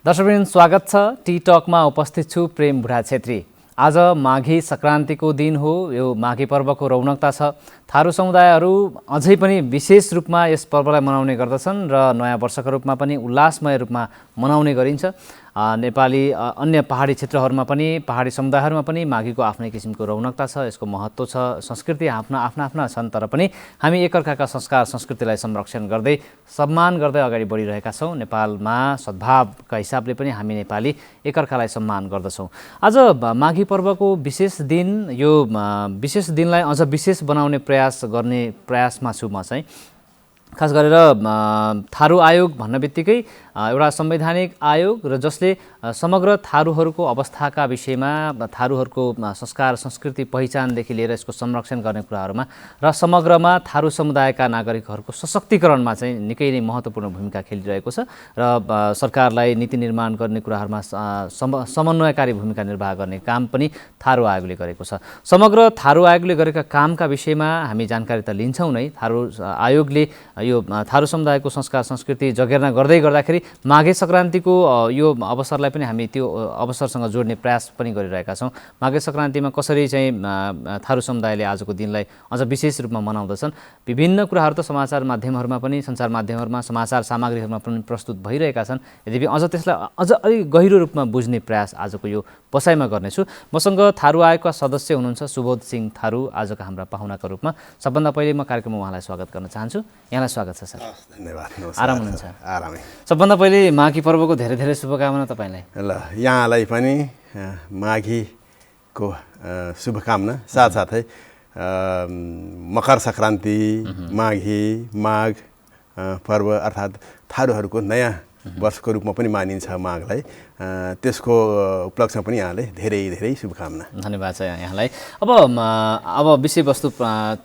दर्शकवृन्द स्वागत छ टी टकमा उपस्थित छु प्रेम बुढा छेत्री। आज माघी संक्रान्तिको दिन हो। यो माघी पर्वको रौनकता छ। थारू समुदायहरू अझै पनि विशेष रूपमा यस पर्वलाई मनाउने गर्दछन् र नयाँ वर्षको रूपमा पनि उल्लासमय रूपमा मनाउने गरिन्छ। नेपाली अन्य पहाडी क्षेत्रहरूमा पनि पहाडी समुदायहरूमा पनि माघीको आफ्नै किसिमको रौनकता छ, यसको महत्त्व छ, संस्कृति आफ्ना छन्। तर पनि हामी एकअर्काका संस्कार संस्कृतिलाई संरक्षण गर्दै सम्मान गर्दै अगाडि बढिरहेका छौँ। नेपालमा सद्भावका हिसाबले पनि हामी नेपाली एकअर्कालाई सम्मान गर्दछौँ। आज माघी पर्वको विशेष दिन, यो विशेष दिनलाई अझ विशेष बनाउने प्रयासमा छु म चाहिँ। खास गरेर थारू आयोग भन्ने बित्तिकै एउटा संवैधानिक आयोग र जसले समग्र थारूहरूको अवस्थाका विषयमा, थारूहरूको संस्कार संस्कृति पहिचानदेखि लिएर यसको संरक्षण गर्ने कुराहरूमा र समग्रमा थारू समुदायका नागरिकहरूको सशक्तिकरणमा चाहिँ निकै नै महत्त्वपूर्ण भूमिका खेलिरहेको छ र सरकारलाई नीति निर्माण गर्ने कुराहरूमा समन्वयकारी भूमिका निर्वाह गर्ने काम पनि थारू आयोगले गरेको छ। समग्र थारू आयोगले गरेका कामका विषयमा हामी जानकारी त लिन्छौँ नै। थारू आयोगले यो थारू समुदायको संस्कार संस्कृति जगेर्ना गर्दै गर्दाखेरि माघे संक्रान्तिको यो अवसरलाई पनि हामी त्यो अवसरसँग जोड्ने प्रयास पनि गरिरहेका छौँ। माघे संक्रान्तिमा कसरी चाहिँ थारू समुदायले आजको दिनलाई अझ विशेष रूपमा मनाउँदछन्, विभिन्न कुराहरू त समाचार माध्यमहरूमा पनि, सञ्चार माध्यमहरूमा, समाचार सामग्रीहरूमा पनि प्रस्तुत भइरहेका छन्। यद्यपि अझ त्यसलाई अझ अलिक गहिरो रूपमा बुझ्ने प्रयास आजको यो बसाइमा गर्नेछु। मसँग थारू आयोगका सदस्य हुनुहुन्छ सुबोध सिंह थारू, आजका हाम्रा पाहुनाका रूपमा। सबभन्दा पहिले म कार्यक्रममा उहाँलाई स्वागत गर्न चाहन्छु। यहाँलाई स्वागत छ सर। धन्यवाद। आराम हुनुहुन्छ? आरामै। सबभन्दा पहिले माघी पर्वको धेरै धेरै शुभकामना तपाईँलाई। ल, यहाँलाई पनि माघीको शुभकामना, साथसाथै मकर सङ्क्रान्ति, माघी, माघ पर्व अर्थात् थारूहरूको नयाँ वर्षको रूपमा पनि मानिन्छ माघलाई, त्यसको उपलक्ष्यमा पनि यहाँले धेरै धेरै शुभकामना। धन्यवाद छ यहाँलाई। अब विषयवस्तु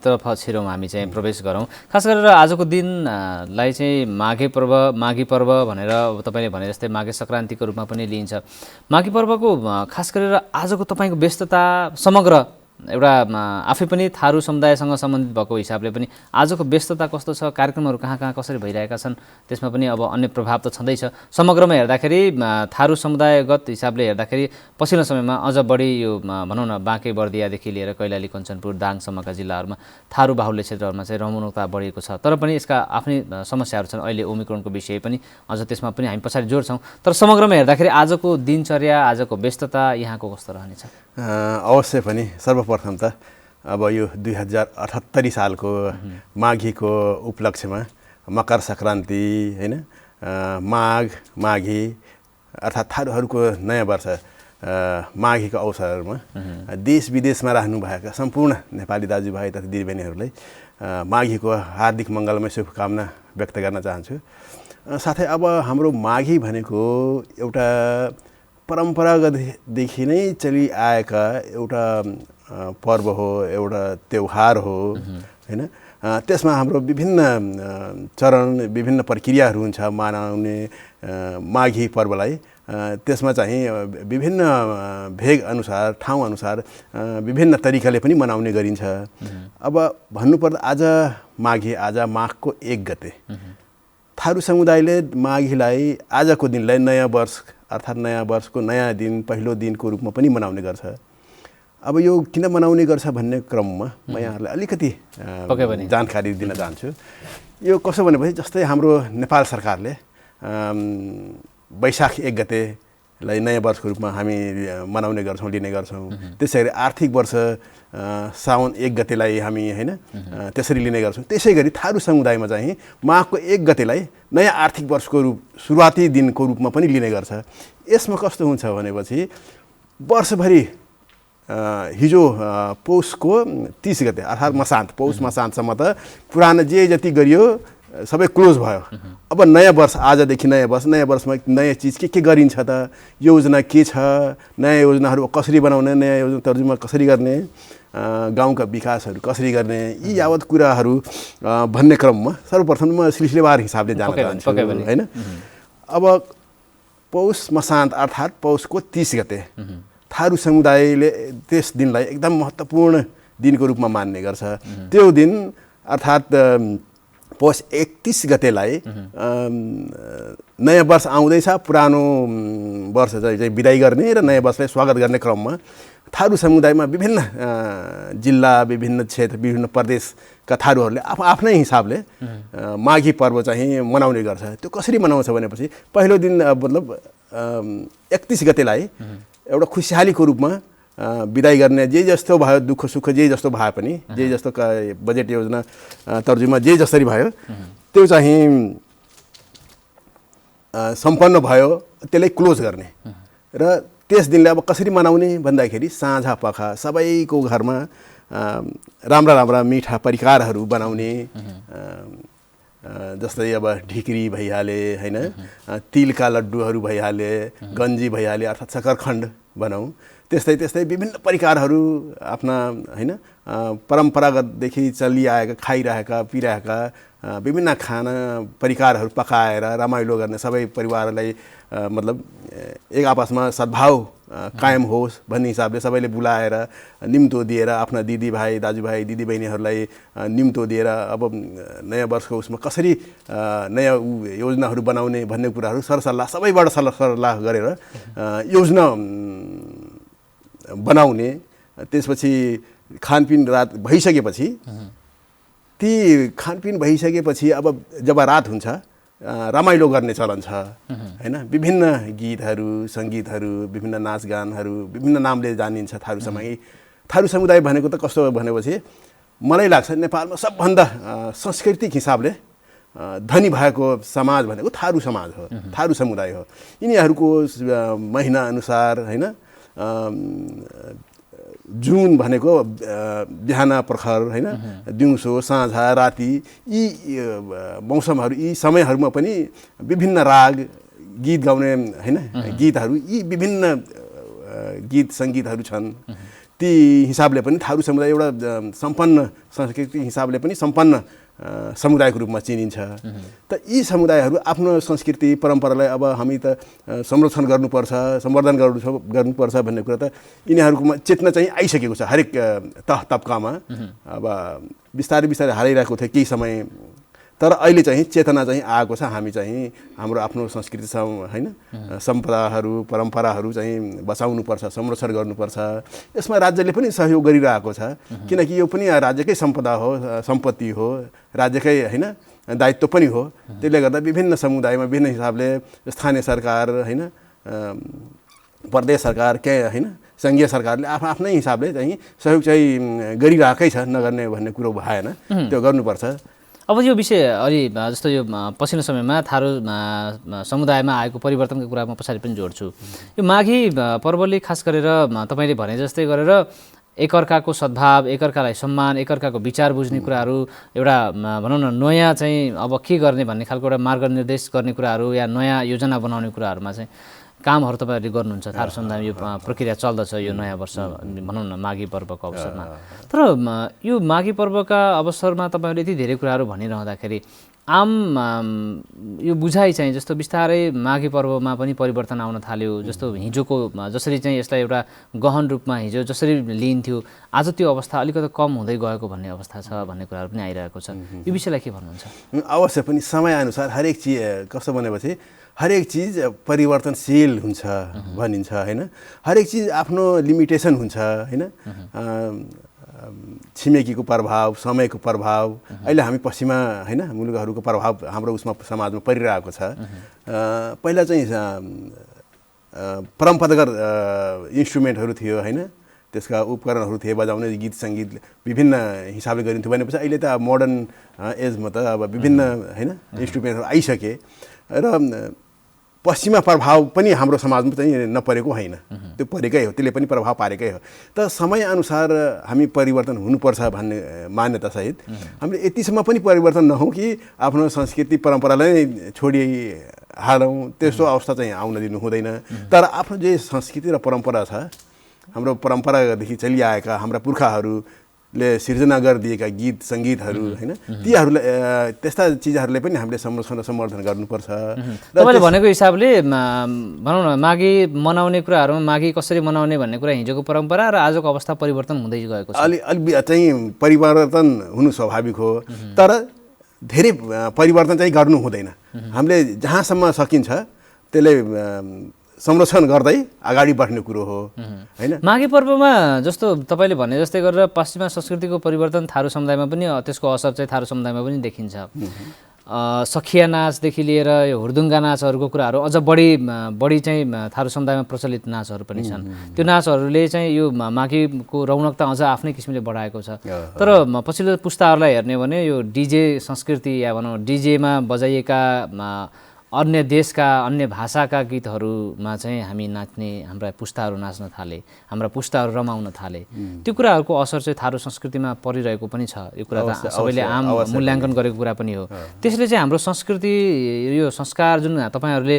तर्फ छिरौँ, हामी चाहिँ प्रवेश गरौँ। खास गरेर आजको दिनलाई चाहिँ माघी पर्व भनेर तपाईँले भने जस्तै माघे सङ्क्रान्तिको रूपमा पनि लिइन्छ। माघी पर्वको खास गरेर आजको तपाईँको व्यस्तता, समग्र एउटा आफै पनि थारू समुदायसँग सम्बन्धित भएको हिसाबले पनि आजको व्यस्तता कस्तो छ, कार्यक्रमहरू कहाँ कहाँ कसरी भइरहेका छन्, त्यसमा पनि अब अन्य प्रभाव त छँदैछ। समग्रमा हेर्दाखेरि थारू समुदायगत हिसाबले हेर्दाखेरि पछिल्लो समयमा अझ बढी यो भनौँ न बाँके बर्दियादेखि लिएर कैलाली कञ्चनपुर दाङसम्मका जिल्लाहरूमा थारू बाहुल्य क्षेत्रहरूमा चाहिँ रमणीयता बढेको छ। तर पनि यसका आफ्नै समस्याहरू छन्। अहिले ओमिक्रोनको विषय पनि अझ त्यसमा पनि हामी पछाडि जोड्छौँ। तर समग्रमा हेर्दाखेरि आजको दिनचर्या, आजको व्यस्तता यहाँको कस्तो रहनेछ? अवश्य पनि सर्वप्रथम त अब यो 2078 सालको माघीको उपलक्ष्यमा मकर सङ्क्रान्ति होइन, माघी अर्थात् थारूहरूको नयाँ वर्ष माघीको अवसरमा देश विदेशमा राख्नुभएका सम्पूर्ण नेपाली दाजुभाइ तथा दिदीबहिनीहरूलाई माघीको हार्दिक मङ्गलमय शुभकामना व्यक्त गर्न चाहन्छु। साथै अब हाम्रो माघी भनेको एउटा परम्परागतदेखि नै चलिआएका एउटा पर्व हो, एउटा त्यौहार हो होइन। त्यसमा हाम्रो विभिन्न चरण, विभिन्न प्रक्रियाहरू हुन्छ मनाउने माघी पर्वलाई। त्यसमा चाहिँ विभिन्न भेग अनुसार, ठाउँ अनुसार विभिन्न तरिकाले पनि मनाउने गरिन्छ। अब भन्नुपर्दा आज माघको 1 गते थारू समुदायले माघीलाई, आजको दिनलाई नयाँ वर्ष अर्थात् नयाँ वर्षको नयाँ दिन, पहिलो दिनको रूपमा पनि मनाउने गर्छ। अब यो किन मनाउने गर्छ भन्ने क्रममा म यहाँहरूलाई अलिकति जानकारी दिन चाहन्छु। यो कसो भनेपछि जस्तै हाम्रो नेपाल सरकारले वैशाख 1 गतेलाई नयाँ वर्षको रूपमा हामी मनाउने गर्छौँ, लिने गर्छौँ। त्यसै गरी आर्थिक वर्ष साउन 1 गतेलाई हामी होइन त्यसरी लिने गर्छौँ। त्यसै गरी थारू समुदायमा चाहिँ माघको 1 गतेलाई नयाँ आर्थिक वर्षको सुरुवाती दिनको रूपमा पनि लिने गर्छ। यसमा कस्तो हुन्छ भनेपछि वर्षभरि हिजो पौषको 30 गते अर्थात् पौष मसान्तसम्म त पुरानो जे जति गरियो सबै क्लोज भयो। अब नयाँ वर्ष, आजदेखि नयाँ वर्षमा नयाँ चिज के गरिन्छ त, योजना के छ, नयाँ योजनाहरू कसरी बनाउने, नयाँ योजना तर्जुमा कसरी गर्ने, गाउँका विकासहरू कसरी गर्ने, यी यावत कुराहरू भन्ने क्रममा सर्वप्रथम म सिलसिलेवार हिसाबले जान चाहन्छु होइन। अब पौष मसान्त अर्थात् पौषको 30 गते थारू समुदायले त्यस दिनलाई एकदम महत्त्वपूर्ण दिनको रूपमा मान्ने गर्छ। त्यो दिन अर्थात् पौष 31 गतेलाई नयाँ वर्ष आउँदैछ, पुरानो वर्ष चाहिँ बिदाई गर्ने र नयाँ वर्षलाई स्वागत गर्ने क्रममा थारू समुदायमा विभिन्न जिल्ला, विभिन्न क्षेत्र, विभिन्न प्रदेशका थारूहरूले आफ्नै हिसाबले माघी पर्व चाहिँ मनाउने गर्छ। त्यो कसरी मनाउँछ भनेपछि पहिलो दिन मतलब 31 गतेलाई एउटा खुसियालीको रूपमा बिदाई गर्ने, जे जस्तो भयो, दुःख सुख जे जस्तो भए पनि, जे जस्तो बजेट योजना तर्जुमा जे जसरी भयो त्यो चाहिँ सम्पन्न भयो, त्यसलाई क्लोज गर्ने। र त्यस दिनले अब कसरी मनाउने भन्दाखेरि साँझपख सबैको घरमा राम्रा राम्रा मिठा परिकारहरू बनाउने, जस्तै अब ढिक्री भइहाले हैन, तिलका लड्डुहरू भइहाले, गन्जी भइहाले अर्थात् सकरखण्ड बनाऊ। त्यस्तै विभिन्न परिकारहरू आफ्ना हैन परम्परागतदेखि चलिआएका, खाइरहेका, पिइरहेका विभिन्न खाना परिकारहरू पकाएर रमाइलो गर्ने, सबै परिवारलाई मतलब एक आपसमा सद्भाव कायम होस् भन्ने हिसाबले सबैले बुलाएर निम्तो दिएर आफ्ना दिदीभाइ, दाजुभाइ, दिदीबहिनीहरूलाई निम्तो दिएर अब नयाँ वर्षको उसमा कसरी नयाँ योजनाहरू बनाउने भन्ने कुराहरू सरसल्लाह सबैबाट सल्लाह गरेर योजना बनाउने। त्यसपछि खानपिन रात भइसकेपछि, ती खानपिन भइसकेपछि अब जब रात हुन्छ रमाइलो गर्ने चलन छ हैन। विभिन्न गीतहरू, सङ्गीतहरू, विभिन्न नाचगानहरू विभिन्न नामले जानिन्छ थारू समुदाय भनेको त कस्तो भनेपछि मलाई लाग्छ नेपालमा सबभन्दा सांस्कृतिक हिसाबले धनी भएको समाज भनेको थारू समाज हो, थारू समुदाय हो। यिनीहरूको महिना अनुसार हैन जुन भनेको बिहान प्रखर हैन, दिउँसो, साँझ, राति, यी मौसमहरू, यी समयहरूमा पनि विभिन्न राग गीत गाउने हैन, गीतहरू, यी विभिन्न गीत सङ्गीतहरू छन्। ती हिसाबले पनि थारू समुदाय एउटा सम्पन्न सांस्कृतिक हिसाबले पनि सम्पन्न समुदायको रूपमा चिनिन्छ। त यी समुदायहरू आफ्नो संस्कृति परम्परालाई अब हामी त संरक्षण गर्नुपर्छ, सम्वर्धन गर्नुपर्छ भन्ने कुरा त यिनीहरूकोमा चेतना चाहिँ आइसकेको छ हरेक तह तब्कामा। अब बिस्तारै हराइरहेको थियो केही समय, तर अहिले चाहिँ चेतना चाहिँ आएको छ। हामी चाहिँ हाम्रो आफ्नो संस्कृति हैन, सम्पदाहरू, परम्पराहरू चाहिँ बचाउनुपर्छ, संरक्षण गर्नुपर्छ। यसमा राज्यले पनि सहयोग गरिरहेको छ, किनकि यो पनि राज्यकै सम्पदा हो, सम्पत्ति हो, राज्यकै हैन दायित्व पनि हो। त्यसले गर्दा विभिन्न समुदायमा विभिन्न हिसाबले स्थानीय सरकार हैन, प्रदेश सरकार के हैन, सङ्घीय सरकारले आफ्नै हिसाबले चाहिँ सहयोग चाहिँ गरिरहेकै छ, नगर्ने भन्ने कुरो भएन, त्यो गर्नुपर्छ। अब यो विषय अलि जस्तो यो पछिल्लो समयमा थारू समुदायमा आएको परिवर्तनको कुरा म पछाडि पनि जोड्छु। यो माघी पर्वले खास गरेर तपाईँले भने जस्तै गरेर एकअर्काको सद्भाव, एकअर्कालाई सम्मान, एकअर्काको विचार बुझ्ने कुराहरू, एउटा भनौँ न नयाँ चाहिँ अब के गर्ने भन्ने खालको एउटा मार्गनिर्देश गर्ने कुराहरू या नयाँ योजना बनाउने कुराहरूमा चाहिँ कामहरू तपाईँहरूले गर्नुहुन्छ। थारू समुदायमा यो प्रक्रिया चल्दछ यो नयाँ वर्ष भनौँ न माघी पर्वको अवसरमा। तर यो माघी पर्वका अवसरमा तपाईँहरूले यति धेरै कुराहरू भनिरहँदाखेरि आम यो बुझाइ चाहिँ जस्तो बिस्तारै माघी पर्वमा पनि परिवर्तन आउन थाल्यो। जस्तो हिजोको जसरी चाहिँ यसलाई एउटा गहन रूपमा हिजो जसरी लिइन्थ्यो, आज त्यो अवस्था अलिकति कम हुँदै गएको भन्ने अवस्था छ भन्ने कुराहरू पनि आइरहेको छ। यो विषयलाई के भन्नुहुन्छ? अवश्य पनि समयअनुसार हरेक चिज कस्तो भनेपछि हरेक चिज परिवर्तनशील हुन्छ भनिन्छ हैन। हरेक चिज आफ्नो लिमिटेसन हुन्छ हैन। छिमेकीको प्रभाव, समयको प्रभाव, अहिले हामी पश्चिमा हैन मुलुकहरूको प्रभाव हाम्रो उसमा समाजमा परिरहेको छ। पहिला चाहिँ परम्परागत इन्स्ट्रुमेन्टहरू थियो हैन, त्यसका उपकरणहरू थिए, बजाउने गीत सङ्गीत विभिन्न हिसाबले गरिन्थ्यो भनेपछि अहिले त मोडर्न एजमा त अब विभिन्न हैन इन्स्ट्रुमेन्टहरू आइसके र पश्चिमा प्रभाव पनि हाम्रो समाजमा चाहिँ नपरेको होइन, त्यो परेकै हो, त्यसले पनि प्रभाव पारेकै हो। त समयअनुसार हामी परिवर्तन हुनुपर्छ भन्ने मान्यतासहित हामीले यतिसम्म पनि परिवर्तन नहौँ कि आफ्नो संस्कृति परम्परालाई छोडिहालौँ, त्यस्तो अवस्था चाहिँ आउन दिनु हुँदैन। तर आफ्नो जे संस्कृति र परम्परा छ, हाम्रो परम्परादेखि चलिआएका हाम्रा पुर्खाहरूले सिर्जना गरिदिएका गीत सङ्गीतहरू हैन, तीहरूलाई त्यस्ता चिजहरूलाई पनि हामीले संरक्षण र सम्वर्धन गर्नुपर्छ। तपाईँले भनेको हिसाबले भनौँ न माघी मनाउने कुराहरूमा माघी कसरी मनाउने भन्ने कुरा हिजोको परम्परा र आजको अवस्था परिवर्तन हुँदै गएको छ। अलि चाहिँ परिवर्तन हुनु स्वाभाविक हो, तर धेरै परिवर्तन चाहिँ गर्नु हुँदैन। हामीले जहाँसम्म सकिन्छ त्यसले संरक्षण गर्दै अगाडि बढ्ने कुरो हो हैन। माघे पर्वमा जस्तो तपाईँले भने जस्तै गरेर पश्चिमा संस्कृतिको परिवर्तन थारू समुदायमा पनि त्यसको असर चाहिँ थारू समुदायमा पनि देखिन्छ। सखिया नाचदेखि लिएर यो हुर्दुङ्गा नाचहरूको कुराहरू अझ बढी चाहिँ थारू समुदायमा प्रचलित नाचहरू पनि छन्। त्यो नाचहरूले चाहिँ यो माघीको रौनकता अझ आफ्नै किसिमले बढाएको छ। तर पछिल्लो पुस्ताहरूलाई हेर्ने भने यो डिजे संस्कृति या भनौँ डिजेमा बजाइएका अन्य देशका अन्य भाषाका गीतहरूमा चाहिँ हामी नाच्ने, हाम्रा पुस्ताहरू नाच्न थाले, हाम्रा पुस्ताहरू रमाउन थाले। त्यो कुराहरूको असर चाहिँ थारू संस्कृतिमा परिरहेको पनि छ। यो कुरा त सबैले आम मूल्याङ्कन गरेको कुरा पनि हो। त्यसले चाहिँ हाम्रो संस्कृति यो संस्कार जुन तपाईँहरूले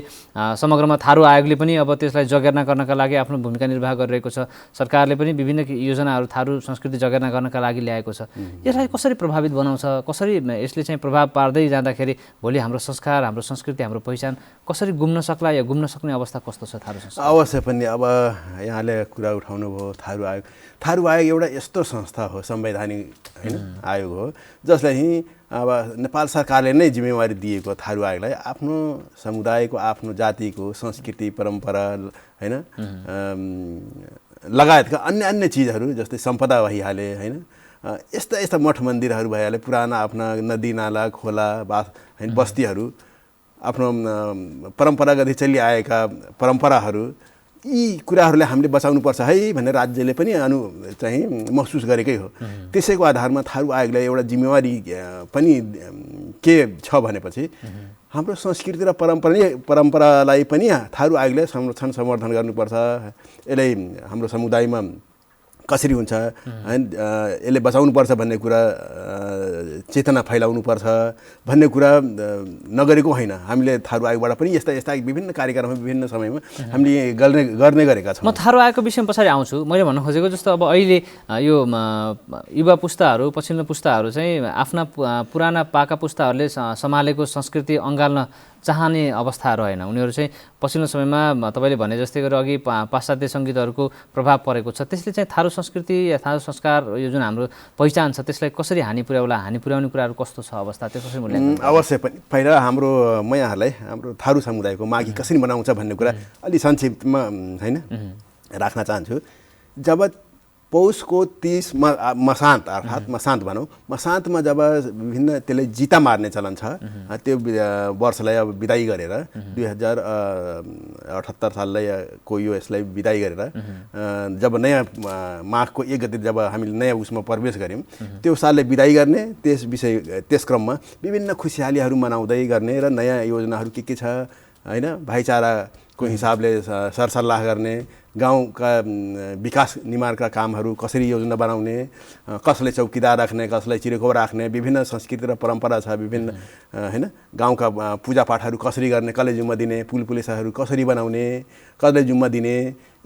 समग्रमा थारू आयोगले पनि अब त्यसलाई जगेर्ना गर्नका लागि आफ्नो भूमिका निर्वाह गरिरहेको छ। सरकारले पनि विभिन्न योजनाहरू थारू संस्कृति जगेर्ना गर्नका लागि ल्याएको छ। यसलाई कसरी प्रभावित बनाउँछ, कसरी यसले चाहिँ प्रभाव पार्दै जाँदाखेरि भोलि हाम्रो संस्कार, हाम्रो संस्कृति, हाम्रो पहिचान कसरी गुम्न सक्ला या गुम्न सक्ने अवस्था कस्तो छ थारू संस्कृति? अवश्य पनि अब यहाँले कुरा उठाउनु भयो थारू आयोग। थारू आयोग एउटा यस्तो संस्था हो, संवैधानिक हैन आयोग हो, जसलाई अब नेपाल सरकारले नै जिम्मेवारी दिएको थारू आयोगलाई आफ्नो समुदायको, आफ्नो जातिको संस्कृति परम्परा हैन लगायतका अन्य चिजहरू जस्तै सम्पदा भइहाले हैन, यस्ता मठ मन्दिरहरू भइहाले, पुराना आफ्ना नदी नाला खोला हैन बस्तीहरू, आफ्नो परम्परागत चलिआएका परम्पराहरू, यी कुराहरूलाई हामीले बचाउनुपर्छ है भनेर राज्यले पनि चाहिँ महसुस गरेकै हो। त्यसैको आधारमा थारू आयोगलाई एउटा जिम्मेवारी पनि के छ भनेपछि हाम्रो संस्कृति र परम्परालाई पनि थारू आयोगले संरक्षण समर्थन गर्नुपर्छ। यसलाई हाम्रो समुदायमा कसरी हुन्छ यसले बचाउनुपर्छ भन्ने कुरा चेतना फैलाउनुपर्छ भन्ने कुरा नगरेको होइन। हामीले थारू आयोगबाट पनि यस्ता विभिन्न कार्यक्रममा विभिन्न समयमा हामीले गर्ने गरेका छौँ। म थारू आयोगको विषयमा पछाडि आउँछु। मैले भन्न खोजेको जस्तो अब अहिले यो युवा पुस्ताहरू, पछिल्लो पुस्ताहरू चाहिँ आफ्ना पुराना पाका पुस्ताहरूले सम्हालेको संस्कृति अँगाल्न चाहने अवस्था रहेन। उनीहरू चाहिँ पछिल्लो समयमा तपाईँले भने जस्तै गरेर अघि पाश्चात्य सङ्गीतहरूको प्रभाव परेको छ। त्यसले चाहिँ थारू संस्कृति या थारू संस्कार यो जुन हाम्रो पहिचान छ त्यसलाई कसरी हानि पुर्याउने कुराहरू कस्तो छ अवस्था, त्यो कसरी मूल्याङ्कन? अवश्य पनि पहिला म यहाँहरूलाई हाम्रो थारू समुदायको माघी कसरी मनाउँछ भन्ने कुरा अलि संक्षिप्तमा हैन राख्न चाहन्छु। जब पौषको 30 मसान्त अर्थात् मसान्त भनौँ, मसान्तमा जब विभिन्न त्यसलाई जिता मार्ने चलन छ, त्यो वर्षलाई अब बिदाई गरेर 2078 साललाई यसलाई बिदाई गरेर जब नयाँ माघको 1 गते जब हामीले नयाँ उसमा प्रवेश गऱ्यौँ, त्यो सालले बिदाई गर्ने, त्यस क्रममा विभिन्न खुसियालीहरू मनाउँदै गर्ने र नयाँ योजनाहरू के छ हैन, भाइचाराको हिसाबले सरसल्लाह गर्ने, गाउँका विकास निर्माणका कामहरू कसरी योजना बनाउने, कसलाई चौकीदार राख्ने, कसलाई चिरेखोर राख्ने, विभिन्न संस्कृति र परम्परा छ, विभिन्न हैन गाउँका पूजापाठहरू कसरी गर्ने, कसले जिम्मा दिने, पुल पुलिसाहरू कसरी बनाउने, कसले जिम्मा दिने,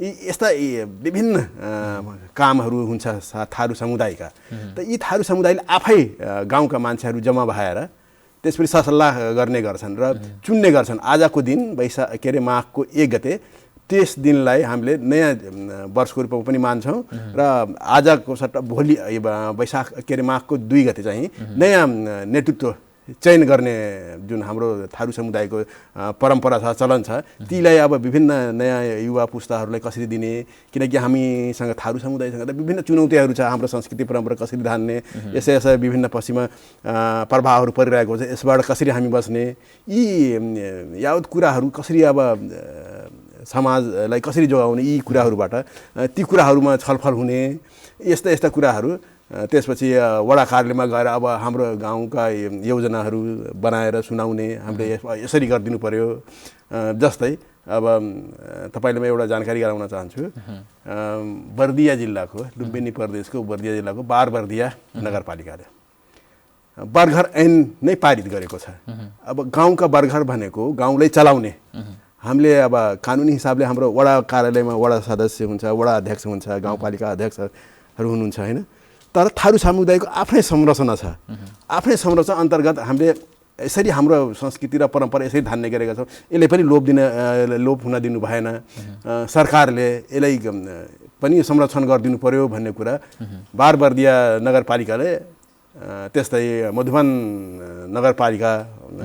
यस्ता विभिन्न कामहरू हुन्छ थारू समुदायका। त यी थारू समुदायले आफै गाउँका मान्छेहरू जम्मा भएर त्यसपछि सरसल्लाह गर्ने गर्छन् र चुन्ने गर्छन्। आजको दिन माघको 1 गते त्यस दिनलाई हामीले नयाँ वर्षको रूपमा पनि मान्छौँ र आजको सट्टा भोलि माघको 2 गते चाहिँ नयाँ नेतृत्व चयन गर्ने जुन हाम्रो थारू समुदायको परम्परा छ, चलन छ, तीलाई अब विभिन्न नयाँ युवा पुस्ताहरूलाई कसरी दिने, किनकि हामीसँग थारू समुदायसँग त विभिन्न चुनौतीहरू छ। हाम्रो संस्कृति परम्परा कसरी धान्ने, यसै विभिन्न पश्चिमा प्रभावहरू परिरहेको छ, यसबाट कसरी हामी बस्ने, यी यावत कुराहरू कसरी अब समाजलाई कसरी जोगाउने, यी कुराहरूबाट ती कुराहरूमा छलफल हुने, यस्ता कुराहरू त्यसपछि वडा कार्यालयमा गएर अब हाम्रो गाउँका योजनाहरू बनाएर सुनाउने, हामीले यसरी गरिदिनु पर्यो। जस्तै अब तपाईँले म एउटा जानकारी गराउन चाहन्छु। बर्दिया जिल्लाको, लुम्बिनी प्रदेशको बर्दिया जिल्लाको बारबर्दिया नगरपालिकाले बर्घर ऐन नै पारित गरेको छ। अब गाउँका बर्घर भनेको गाउँलाई चलाउने, हामीले अब कानुनी हिसाबले हाम्रो वडा कार्यालयमा वडा सदस्य हुन्छ, वडा अध्यक्ष हुन्छ, गाउँपालिका अध्यक्षहरू हुनुहुन्छ हैन, तर थारू समुदायको आफ्नै संरचना छ। आफ्नै संरचना अन्तर्गत हामीले यसरी हाम्रो संस्कृति र परम्परा यसरी धान्ने गरेका छौँ। यसले पनि लोप हुन दिनु भएन। सरकारले यसलाई पनि संरक्षण गरिदिनु पर्यो भन्ने कुरा बारबर्दिया नगरपालिकाले त्यस्तै मधुबन नगरपालिका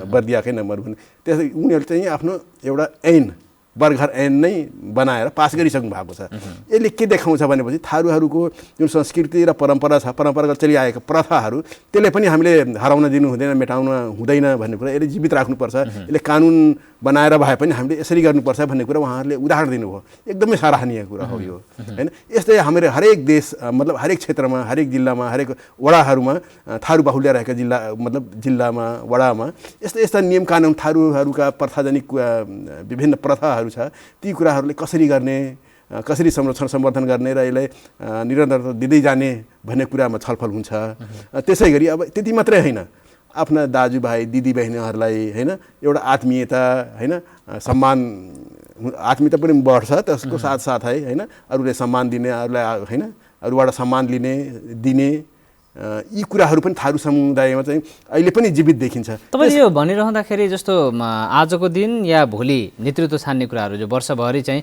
बर्दियाकै नम्बर त्यस्तै उनीहरूले चाहिँ आफ्नो एउटा ऐन बर्गर ऐन नै बनाएर पास गरिसक्नु भएको छ। यसले के देखाउँछ भनेपछि थारूहरूको जुन संस्कृति र परम्परा छ, परम्परागत चलिआएका प्रथाहरू त्यसले पनि हामीले हराउन दिनु हुँदैन, मेटाउन हुँदैन भन्ने कुरा यसले जीवित राख्नुपर्छ। यसले कानुन बनाएर भए पनि हामीले यसरी गर्नुपर्छ भन्ने कुरा उहाँहरूले उदाहरण दिनुभयो। एकदमै सराहनीय कुरा हो यो, होइन? यस्तै हाम्रो हरेक देश मतलब हरेक क्षेत्रमा, हरेक जिल्लामा, हरेक वडाहरूमा थारू बाहुल्य रहेका जिल्लामा वडामा यस्ता नियम कानुन थारूहरूका प्रथाजनिक विभिन्न प्रथाहरू छ, ती कुराहरूले कसरी गर्ने, कसरी संरक्षण सम्वर्धन गर्ने र यसलाई निरन्तरता दिँदै जाने भन्ने कुरामा छलफल हुन्छ। त्यसै गरी अब त्यति मात्रै होइन, आफ्ना दाजुभाइ दिदीबहिनीहरूलाई होइन एउटा आत्मीयता, होइन सम्मान, आत्मीयता पनि बढ्छ। त्यसको साथसाथै होइन अरूले सम्मान दिने, अरूलाई होइन अरूबाट सम्मान लिने दिने, यी कुराहरू पनि थारू समुदायमा चाहिँ अहिले पनि जीवित देखिन्छ। तपाईँले यो भनिरहँदाखेरि जस्तो आजको दिन या भोलि नेतृत्व छान्ने कुराहरू जो वर्षभरि चाहिँ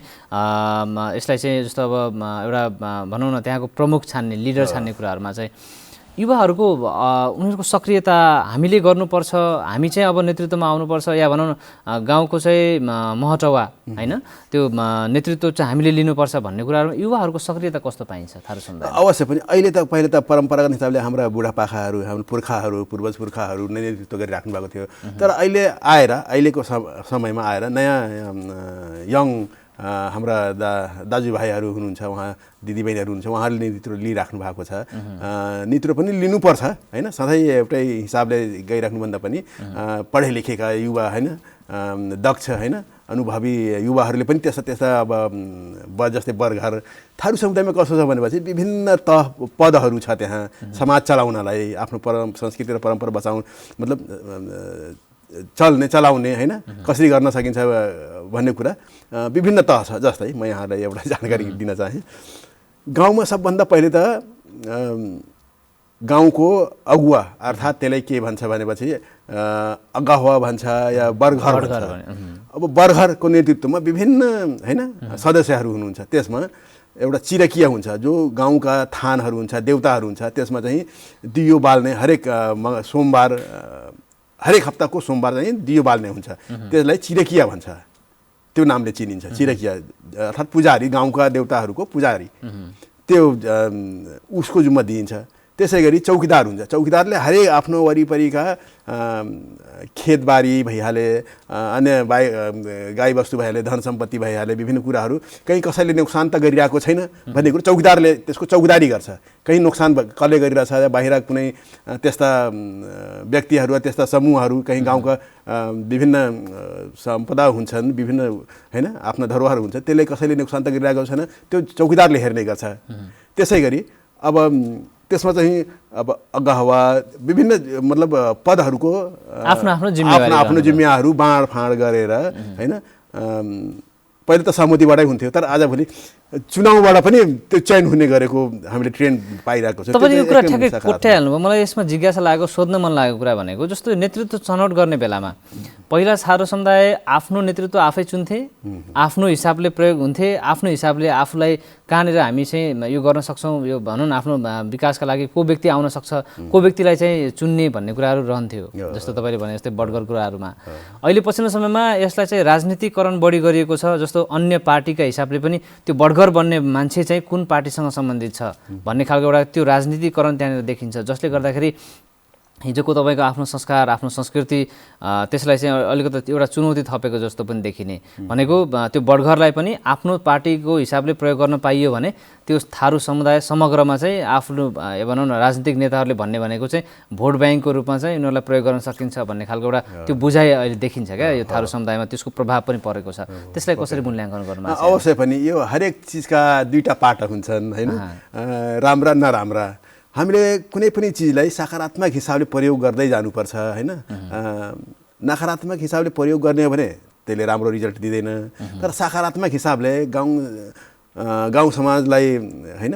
यसलाई चाहिँ जस्तो अब एउटा भनौँ न त्यहाँको प्रमुख छान्ने, लिडर छान्ने कुराहरूमा चाहिँ युवाहरूको उनीहरूको सक्रियता हामीले गर्नुपर्छ, हामी चाहिँ अब नेतृत्वमा आउनुपर्छ, या भनौँ न गाउँको चाहिँ महटवा होइन त्यो नेतृत्व चाहिँ हामीले लिनुपर्छ भन्ने कुराहरू युवाहरूको सक्रियता कस्तो पाइन्छ थारू समुदाय? अवश्य पनि अहिले त पहिले त परम्परागत हिसाबले हाम्रा बुढापाकाहरू, हाम्रो पुर्खाहरू, पूर्वज पुर्खाहरू नै नेतृत्व गरिराख्नु भएको थियो। तर अहिलेको समयमा आएर नयाँ यङ हाम्रा दाजुभाइहरू हुनुहुन्छ, उहाँ दिदीबहिनीहरू हुनुहुन्छ, उहाँहरूले नेतृत्व लिइराख्नु भएको छ। नेतृत्व पनि लिनुपर्छ होइन, सधैँ एउटै हिसाबले गइराख्नुभन्दा पनि पढे लेखेका युवा होइन, दक्ष होइन अनुभवी युवाहरूले पनि त्यस्ता अब जस्तै बर्गर थारू समुदायमा कस्तो छ भनेपछि विभिन्न पदहरू छ त्यहाँ समाज चलाउनलाई, आफ्नो संस्कृति र परम्परा बचाउन मतलब चलाउने होइन कसरी गर्न सकिन्छ भन्ने कुरा विभिन्न तह छ। जस्तै म यहाँलाई एउटा जानकारी दिन चाहे, गाउँमा सबभन्दा पहिले त गाउँको अगुवा अर्थात् त्यसलाई के भन्छ भनेपछि अगुवा भन्छ या बर्घर भन्छ। अब बर्घरको नेतृत्वमा विभिन्न होइन सदस्यहरू हुनुहुन्छ। त्यसमा एउटा चिरकिया हुन्छ, जो गाउँका थानहरू हुन्छ, देवताहरू हुन्छ, त्यसमा चाहिँ दियो बाल्ने सोमबार हरेक हप्ताको सोमबार चाहिँ दियो बाल्ने हुन्छ। त्यसलाई चिरकिया भन्छ, त्यो नामले चिनिन्छ चिरकिया, अर्थात् पुजारी, गाउँका देवताहरूको पुजारी, त्यो उसको जिम्मा दिइन्छ। त्यसै गरी चौकीदार हुन्छ, चौकीदारले हरेक आफ्नो वरिपरिका खेतबारी भइहाले, अन्य गाई बस्तु भइहाले, धन सम्पत्ति भइहाले, विभिन्न कुराहरू कहीँ कसैले नोक्सान त गरिरहेको छैन भन्ने कुरो चौकीदारले त्यसको चौकीदारी गर्छ। कहीँ नोक्सान कसले गरिरहेछ या बाहिर कुनै त्यस्ता व्यक्तिहरू वा त्यस्ता समूहहरू कहीँ गाउँका विभिन्न सम्पदा हुन्छन्, विभिन्न होइन आफ्ना धरोहर हुन्छ, त्यसले कसैले नोक्सान त गरिरहेको छैन, त्यो चौकीदारले हेर्ने गर्छ। त्यसै गरी अब त्यसमा चाहिँ अब अगुवा विभिन्न मतलब पदहरूको आफ्नो जिम्मेवारीहरू बाँडफाँड गरेर होइन पहिले त सहमतिबाटै हुन्थ्यो, तर आजभोलि चुनावबाट पनि त्यो चयन हुने गरेको हामीले ट्रेन्ड पाइरहेको छ। तपाईँले यो कुरा ठ्याक्कै कोट्याइहाल्नुभयो। मलाई यसमा जिज्ञासा लागेको, सोध्न मन लागेको कुरा भनेको जस्तो नेतृत्व छनौट गर्ने बेलामा पहिला थारू समुदाय आफ्नो नेतृत्व आफै चुन्थे, आफ्नो हिसाबले प्रयोग हुन्थे, आफ्नो हिसाबले आफूलाई कहाँनिर हामी चाहिँ यो गर्न सक्छौँ, यो भनौँ न आफ्नो विकासका लागि को व्यक्ति आउन सक्छ, को व्यक्तिलाई चाहिँ चुन्ने भन्ने कुराहरू रहन्थ्यो। जस्तो तपाईँले भने जस्तै बडगर कुराहरूमा अहिले पछिल्लो समयमा यसलाई चाहिँ राजनीतिकरण बढी गरिएको छ। जस्तो अन्य पार्टीका हिसाबले पनि त्यो बडगर बन्ने मान्छे चाहिँ कुन पार्टीसँग सम्बन्धित छ भन्ने खालको एउटा त्यो राजनीतिकरण त्यहाँनिर देखिन्छ, जसले गर्दाखेरि हिजोको तपाईँको आफ्नो संस्कार, आफ्नो संस्कृति त्यसलाई चाहिँ अलिकति एउटा चुनौती थपेको जस्तो पनि देखिने भनेको त्यो बडघरलाई पनि आफ्नो पार्टीको हिसाबले प्रयोग गर्न पाइयो भने त्यो थारू समुदाय समग्रमा चाहिँ आफ्नो भनौँ न राजनीतिक नेताहरूले भन्ने भनेको चाहिँ भोट ब्याङ्कको रूपमा चाहिँ यिनीहरूलाई प्रयोग गर्न सकिन्छ भन्ने खालको एउटा त्यो बुझाइ अहिले देखिन्छ क्या यो थारू समुदायमा, त्यसको प्रभाव पनि परेको छ। त्यसलाई कसरी मूल्याङ्कन गर्नु? अवश्य पनि यो हरेक चिजका दुईटा पाटा हुन्छन् होइन, राम्रा नराम्रा। हामीले कुनै पनि चिजलाई सकारात्मक हिसाबले प्रयोग गर्दै जानुपर्छ होइन, नकारात्मक हिसाबले प्रयोग गर्ने हो भने त्यसले राम्रो रिजल्ट दिँदैन। तर सकारात्मक हिसाबले गाउँ समाजलाई होइन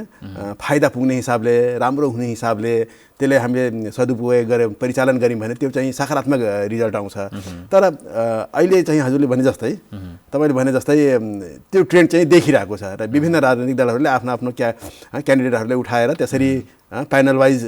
फाइदा पुग्ने हिसाबले, राम्रो हुने हिसाबले त्यसले हामीले सदुपयोग गरेर परिचालन गऱ्यौँ भने त्यो चाहिँ सकारात्मक रिजल्ट आउँछ। तर अहिले चाहिँ हजुरले भने जस्तै, तपाईँले भने जस्तै त्यो ट्रेन्ड चाहिँ देखिरहेको छ र विभिन्न राजनीतिक दलहरूले आफ्नो आफ्नो क्यान्डिडेटहरूलाई उठाएर त्यसरी प्यानल वाइज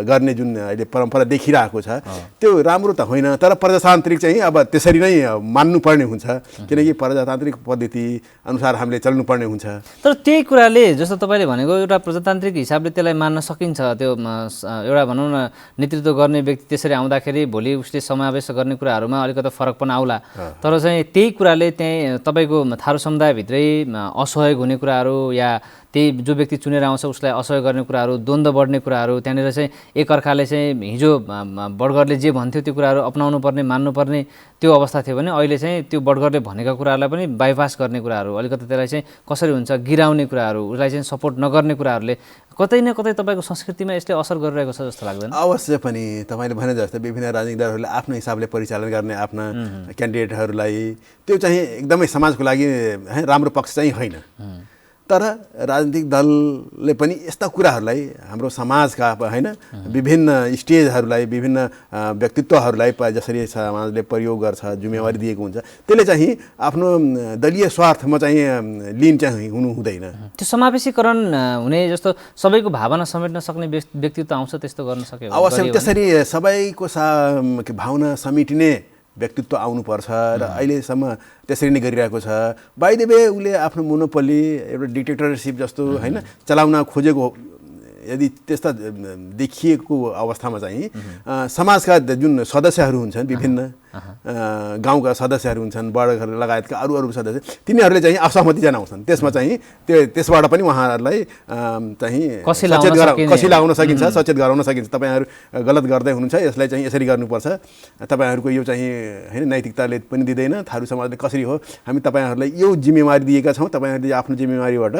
गर्ने जुन अहिले परम्परा देखिरहेको छ त्यो राम्रो त होइन, तर प्रजातान्त्रिक चाहिँ अब त्यसरी नै मान्नुपर्ने हुन्छ, किनकि प्रजातान्त्रिक पद्धति अनुसार हामीले चल्नुपर्ने हुन्छ। तर त्यही कुराले जस्तो तपाईँले भनेको एउटा प्रजातान्त्रिक हिसाबले त्यसलाई मान्न सकिन्छ, त्यो एउटा भनौँ न नेतृत्व गर्ने व्यक्ति त्यसरी आउँदाखेरि भोलि उसले समावेश गर्ने कुराहरूमा अलिकति फरक पनि आउला, तर चाहिँ त्यही कुराले त्यही तपाईँको थारू समुदायभित्रै असहयोग हुने कुराहरू या त्यही जो व्यक्ति चुनेर आउँछ उसलाई असहयोग गर्ने कुराहरू, द्वन्द्व बढ्ने कुराहरू, त्यहाँनिर चाहिँ एकअर्काले चाहिँ हिजो बडगरले जे भन्थ्यो त्यो कुराहरू अपनाउनु पर्ने मान्नुपर्ने त्यो अवस्था थियो भने अहिले चाहिँ त्यो बडगरले भनेका कुराहरूलाई पनि बाइपास गर्ने कुराहरू, अलिकति त्यसलाई चाहिँ कसरी हुन्छ गिराउने कुराहरू, उसलाई चाहिँ सपोर्ट नगर्ने कुराहरूले कतै न कतै तपाईँको संस्कृतिमा यसले असर गरिरहेको छ जस्तो लाग्दैन? अवश्य पनि तपाईँले भने जस्तो विभिन्न राजनीतिक दलहरूले आफ्नो हिसाबले परिचालन गर्ने आफ्ना क्यान्डिडेटहरूलाई त्यो चाहिँ एकदमै समाजको लागि राम्रो पक्ष चाहिँ होइन। तर राजनीतिक दलले पनि यस्ता कुराहरूलाई हाम्रो समाजका होइन विभिन्न स्टेजहरूलाई विभिन्न व्यक्तित्वहरूलाई जसरी समाजले प्रयोग गर्छ, जिम्मेवारी दिएको हुन्छ, त्यसले चाहिँ आफ्नो दलीय स्वार्थमा चाहिँ लिन चाहिँ हुनु हुँदैन। त्यो समावेशीकरण हुने जस्तो सबैको भावना समेट्न सक्ने व्यक्तित्व आउँछ, त्यस्तो गर्न सक्यो अवश्य त्यसरी सबैको भावना समेटिने व्यक्तित्व आउनुपर्छ र अहिलेसम्म त्यसरी नै गरिरहेको छ। बाइ द वे उसले आफ्नो मोनोपोली एउटा डिक्टेटरसिप जस्तो होइन चलाउन खोजेको यदि त्यस्ता देखिएको अवस्थामा चाहिँ समाजका जुन सदस्यहरू हुन्छन्, विभिन्न गाउँका सदस्यहरू हुन्छन्, बडघर लगायतका अरू सदस्य, तिनीहरूले चाहिँ असहमति जनाउँछन्। त्यसमा चाहिँ त्यसबाट पनि उहाँहरूलाई चाहिँ कसी लगाउन सकिन्छ, सचेत गराउन सकिन्छ। तपाईँहरू गलत गर्दै हुनुहुन्छ, यसलाई चाहिँ यसरी गर्नुपर्छ, तपाईँहरूको यो चाहिँ होइन नैतिकताले पनि दिँदैन, थारू समाजले कसरी हो, हामी तपाईँहरूलाई यो जिम्मेवारी दिएका छौँ, तपाईँहरूले आफ्नो जिम्मेवारीबाट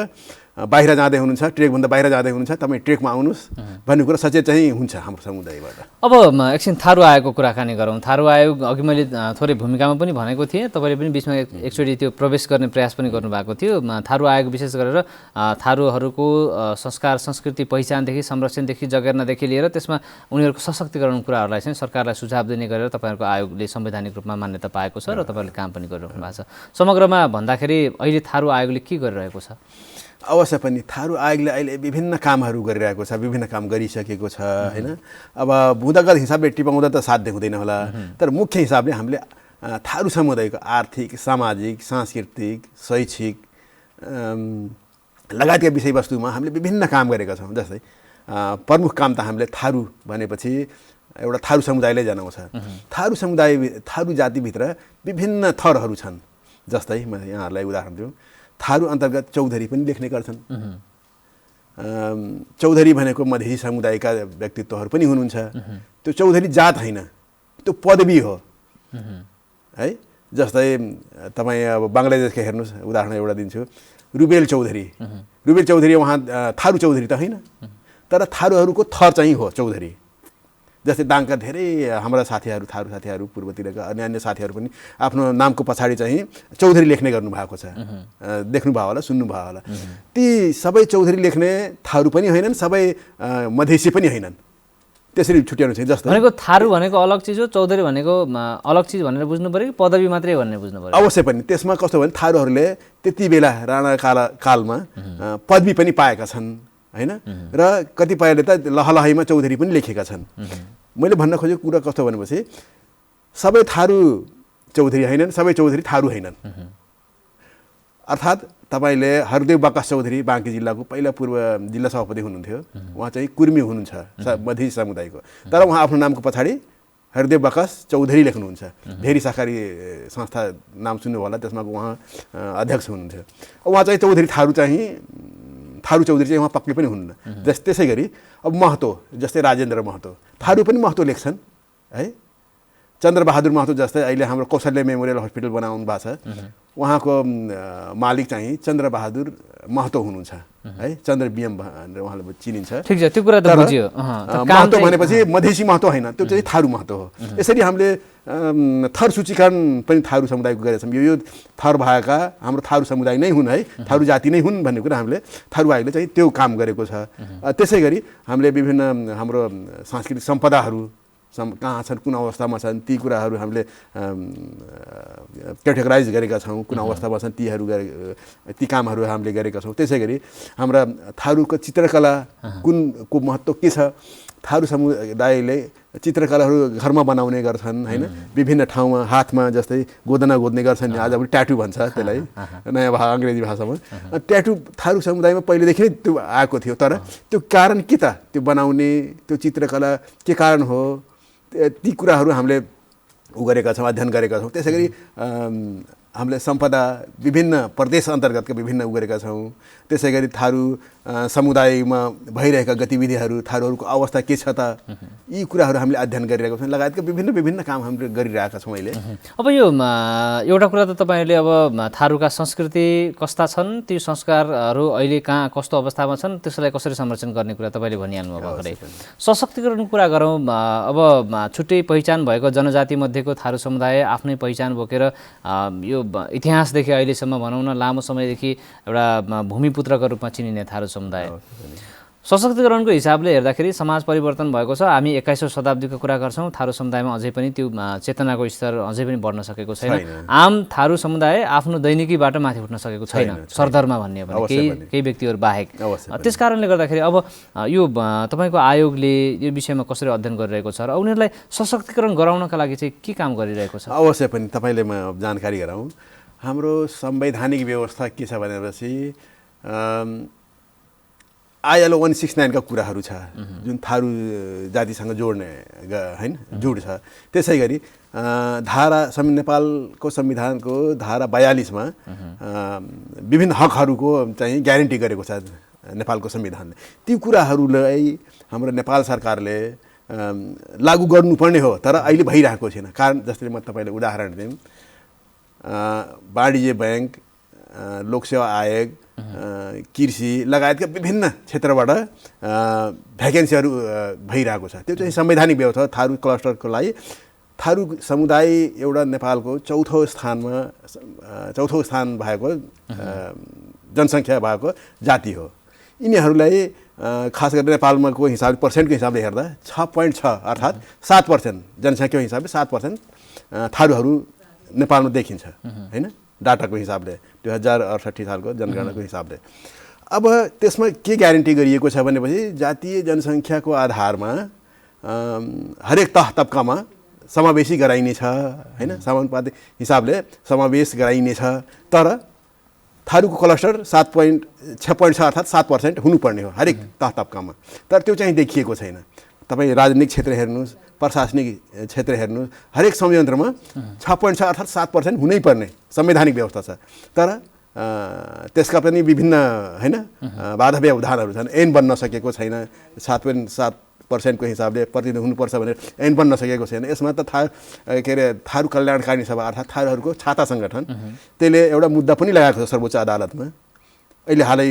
बाहिर जाँदै हुनुहुन्छ, ट्रेकभन्दा बाहिर जाँदै हुनुहुन्छ, तपाईँ ट्रेकमा आउनुहोस् भन्ने कुरा सचेत चाहिँ हुन्छ हाम्रो समुदायबाट। अब एकछिन थारू आयोगको कुराकानी गरौँ। थारू आयोग अघि मैले थोरै भूमिकामा पनि भनेको थिएँ, तपाईँले पनि बिचमा एकचोटि त्यो प्रवेश गर्ने प्रयास पनि गर्नुभएको थियो। थारू आयोग विशेष गरेर थारूहरूको संस्कार संस्कृति पहिचानदेखि संरक्षणदेखि जगेर्नादेखि लिएर त्यसमा उनीहरूको सशक्तिकरण कुराहरूलाई चाहिँ सरकारलाई सुझाव दिने गरेर तपाईँहरूको आयोगले संवैधानिक रूपमा मान्यता पाएको छ र तपाईँहरूले काम पनि गरिरहनु भएको छ। समग्रमा भन्दाखेरि अहिले थारू आयोगले के गरिरहेको छ? अवश्य पनि थारू आयोगले अहिले विभिन्न कामहरू गरिरहेको छ, विभिन्न काम गरिसकेको छ होइन। अब भूतगत हिसाबले टिपाउँदा त साध्य हुँदैन होला, तर मुख्य हिसाबले हामीले थारू समुदायको आर्थिक, सामाजिक, सांस्कृतिक, शैक्षिक लगायतका विषयवस्तुमा हामीले विभिन्न काम गरेका छौँ। जस्तै प्रमुख काम त हामीले थारू भनेपछि एउटा थारू समुदायलाई जनाउँछ। थारू जातिभित्र विभिन्न थरहरू छन्। जस्तै म यहाँहरूलाई उदाहरण दिउँ, थारू अन्तर्गत चौधरी पनि लेख्ने गर्छन्। चौधरी भनेको मधेसी समुदायका व्यक्तित्वहरू पनि हुनुहुन्छ। त्यो चौधरी जात होइन, त्यो पदवी हो है। जस्तै तपाईँ अब बङ्गलादेशका हेर्नुहोस्, उदाहरण एउटा दिन्छु, रुबेल चौधरी। रुबेल चौधरी उहाँ थारू चौधरी त होइन, तर थारूहरूको थर चाहिँ हो चौधरी। जस्तै दाङका धेरै हाम्रा साथीहरू, थारू साथीहरू, पूर्वतिरका अन्य साथीहरू पनि आफ्नो नामको पछाडि चाहिँ चौधरी लेख्ने गर्नुभएको छ। देख्नुभयो होला, सुन्नुभयो होला। ती सबै चौधरी लेख्ने थारू पनि होइनन्, सबै मधेसी पनि होइनन्, त्यसरी छुट्याउनु चाहिँ। जस्तो भनेको थारू भनेको अलग चिज हो, चौधरी भनेको अलग चिज भनेर बुझ्नु पऱ्यो कि पदवी मात्रै भनेर बुझ्नु पऱ्यो? अवश्य पनि त्यसमा कस्तो भने थारूहरूले त्यति बेला राणा कालमा पदवी पनि पाएका छन् होइन, र कतिपयले त लहलहैमा चौधरी पनि लेखेका छन्। मैले भन्न खोजेको कुरा कस्तो भनेपछि सबै थारू चौधरी होइनन्, सबै चौधरी थारू होइनन्। अर्थात् तपाईँले हरदेव बाकस चौधरी बाँकी जिल्लाको पहिला पूर्व जिल्ला सभापति हुनुहुन्थ्यो, उहाँ चाहिँ कुर्मी हुनुहुन्छ मधेसी समुदायको, तर उहाँ आफ्नो नामको पछाडि हरदेव बाकस चौधरी लेख्नुहुन्छ। भेरी सहकारी संस्था नाम सुन्नुभयो होला, त्यसमा उहाँ अध्यक्ष हुनुहुन्थ्यो। उहाँ चाहिँ चौधरी थारू चौधरी चाहिँ उहाँ पक्कै पनि हुनुहुन्न। त्यसै गरी अब महतो, जस्तै राजेन्द्र महतो, थारू पनि महतो लेख्छन् है। चन्द्रबहादुर महतो जस्तै अहिले हाम्रो कौशल्य मेमोरियल हस्पिटल बनाउनु भएको छ, उहाँको मालिक चाहिँ चन्द्रबहादुर महतो हुनुहुन्छ है, चन्द्र बिएम भनेर उहाँले चिनिन्छ। ठिक छ, त्यो कुरा त बुझियो। महतो भनेपछि मधेसी महतो होइन, त्यो चाहिँ थारू महतो हो। यसरी हामीले थर सूचीकरण पनि थारू समुदायको गरेका छौँ। यो थर भएका हाम्रो थारू समुदाय नै हुन् है, थारू जाति नै हुन् भन्ने कुरा हामीले थारू आयोगले चाहिँ त्यो काम गरेको छ। त्यसै गरी हामीले विभिन्न हाम्रो सांस्कृतिक सम्पदाहरू कहाँ छन्, कुन अवस्थामा छन्, ती कुराहरू हामीले क्याटेगराइज गरेका छौँ, कुन अवस्थामा छन् ती कामहरू हामीले गरेका छौँ। त्यसै गरी हाम्रा थारूको चित्रकला कुनको महत्त्व के छ, थारू समुदायले चित्रकलाहरू घरमा बनाउने गर्छन् होइन, विभिन्न ठाउँमा हातमा जस्तै गोदना गोद्ने गर्छन्, आज अब ट्याटु भन्छ त्यसलाई नयाँ अङ्ग्रेजी भाषामा। ट्याटु थारू समुदायमा पहिलेदेखि नै त्यो आएको थियो, तर त्यो कारण के त, त्यो बनाउने त्यो चित्रकला के कारण हो, ती कुराहरू हामीले गरेका छौँ, अध्ययन गरेका छौँ। त्यसै गरी हामीले सम्पदा विभिन्न प्रदेश अन्तर्गतका विभिन्न गरेका छौँ। त्यसै गरी थारू समुदायमा भइरहेका गतिविधिहरू, थारूहरूको अवस्था के छ त, यी कुराहरू हामीले अध्ययन गरिरहेका छौँ, लगायतका विभिन्न काम हामीले गरिरहेका छौँ अहिले। अब यो एउटा कुरा त तपाईँहरूले अब थारूका संस्कृति कस्ता छन्, ती संस्कारहरू अहिले कहाँ कस्तो अवस्थामा छन्, त्यसलाई कसरी संरक्षण गर्ने कुरा तपाईँले भनिहाल्नु भयो भर्खरै। सशक्तिकरणको कुरा गरौँ, अब छुट्टै पहिचान भएको जनजाति मध्येको थारू समुदाय आफ्नै पहिचान बोकेर यो इतिहासदेखि अहिलेसम्म भनौँ न लामो समयदेखि एउटा भूमिपुत्रको रूपमा चिनिने थारू समुदाय, सशक्तिकरणको हिसाबले हेर्दाखेरि समाज परिवर्तन भएको छ। हामी 21औं शताब्दीको कुरा गर्छौँ, थारू समुदायमा अझै पनि त्यो चेतनाको स्तर अझै पनि बढ्न सकेको छैन। आम थारू समुदाय आफ्नो दैनिकीबाट माथि उठ्न सकेको छैन, सरदरमा भन्ने भने केही व्यक्तिहरू बाहेक। त्यस कारणले गर्दाखेरि अब यो तपाईँको आयोगले यो विषयमा कसरी अध्ययन गरिरहेको छ र उनीहरूलाई सशक्तिकरण गराउनका लागि चाहिँ के काम गरिरहेको छ? अवश्य पनि तपाईँले म जानकारी गराउँ। हाम्रो संवैधानिक व्यवस्था के छ भनेपछि ILO 169 का कुराहरू छ जुन थारू जातिसँग जोड्ने हैन जोड छ। त्यसै गरी नेपालको संविधानको धारा 42 मा विभिन्न हकहरूको चाहिँ ग्यारेन्टी गरेको छ नेपालको संविधानले। ती कुराहरूलाई हाम्रो नेपाल सरकारले लागू गर्नुपर्ने हो, तर अहिले भइरहेको छैन। कारण जस्तै म तपाईलाई उदाहरण दिउँ, वाणिज्य बैंक, लोकसेवा आयोग, कृषि लगायतका विभिन्न क्षेत्रबाट भ्याकेन्सीहरू भइरहेको छ। त्यो चाहिँ संवैधानिक व्यवस्था थारू क्लस्टरको लागि। थारू समुदाय एउटा नेपालको चौथो स्थान भएको जनसङ्ख्या भएको जाति हो। यिनीहरूलाई खास गरेर नेपालमाको हिसाबले पर्सेन्टको हिसाबले हेर्दा 6.6 अर्थात् 7% जनसङ्ख्याको हिसाबले 7% थारूहरू नेपालमा देखिन्छ हैन, डाटाको हिसाबले 2068 सालको जनगणनाको हिसाबले। अब त्यसमा के ग्यारेन्टी गरिएको छ भनेपछि जातीय जनसङ्ख्याको आधारमा हरेक तह तब्कामा समावेशी गराइनेछ हैन, समानुपातिक हिसाबले समावेश गराइनेछ। तर थारूको क्लस्टर 6.6 अर्थात् 7% हुनुपर्ने हो हरेक तह तब्कामा, तर त्यो चाहिँ देखिएको छैन। तपाईँ राजनीतिक क्षेत्र हेर्नुहोस्, प्रशासनिक क्षेत्र हेर्नुहोस्, हरेक संयन्त्रमा 6.6 अर्थात् 7% हुनैपर्ने संवैधानिक व्यवस्था छ। तर त्यसका पनि विभिन्न हैन बाधा व्यवधानहरू छन्। ऐन बन्न सकेको छैन, 7.7% को हिसाबले प्रतिनिधि हुनुपर्छ भनेर ऐन बन्न सकेको छैन। यसमा त थारू कल्याणकारी सभा अर्थात् थारूहरूको छाता सङ्गठन त्यसले एउटा मुद्दा पनि लगाएको छ सर्वोच्च अदालतमा, अहिले हालै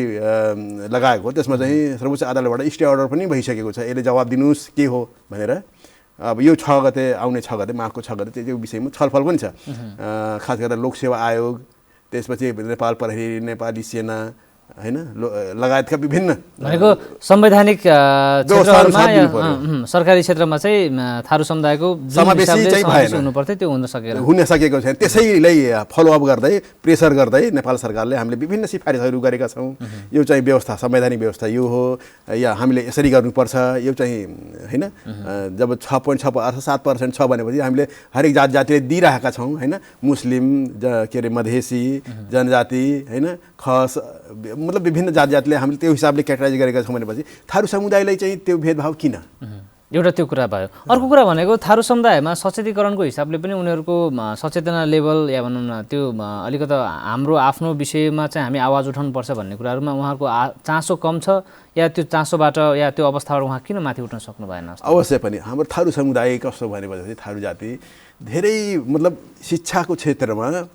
लगाएको। त्यसमा चाहिँ सर्वोच्च अदालतबाट स्टे अर्डर पनि भइसकेको छ। यसले जवाब दिनुहोस् के हो भनेर। अब यो 6 गते आउने 6 गते माघको 6 गते त्यो विषयमा छलफल पनि छ। खास गरेर लोकसेवा आयोग, त्यसपछि नेपाल प्रहरी, नेपाली सेना हैन लगायतका विभिन्न भनेको संवैधानिक क्षेत्रमा सरकारी क्षेत्रमा चाहिँ थारू समुदायको समावेशी हुनुपर्थ्यो, त्यो हुन सकेको छैन। त्यसैलाई फलोअप गर्दै प्रेसर गर्दै नेपाल सरकारले हामीले विभिन्न सिफारिसहरू गरेका छौँ। यो चाहिँ व्यवस्था संवैधानिक व्यवस्था यो हो, या हामीले यसरी गर्नुपर्छ। यो चाहिँ हैन जब 6.6 अर्थात् 7% छ भनेपछि हामीले हरेक जातिले दिइरहेका छौँ हैन। मुस्लिम के अरे मधेसी जनजाति हैन, खस मतलब विभिन्न जातिले हामीले त्यो हिसाबले क्याटेगराइज गरेका छौँ भनेपछि थारू समुदायलाई चाहिँ त्यो भेदभाव किन? एउटा त्यो कुरा भयो। अर्को कुरा भनेको थारू समुदायमा सचेतीकरणको हिसाबले पनि उनीहरूको सचेतना लेभल या भनौँ न त्यो अलिकति हाम्रो आफ्नो विषयमा चाहिँ हामी आवाज उठाउनुपर्छ भन्ने कुराहरूमा उहाँहरूको चासो कम छ, या त्यो चासोबाट या त्यो अवस्थाबाट उहाँ किन माथि उठ्न सक्नु भएन? अवश्य पनि हाम्रो थारू समुदाय कस्तो भनेपछि थारू जाति धेरै मतलब शिक्षाको क्षेत्रमा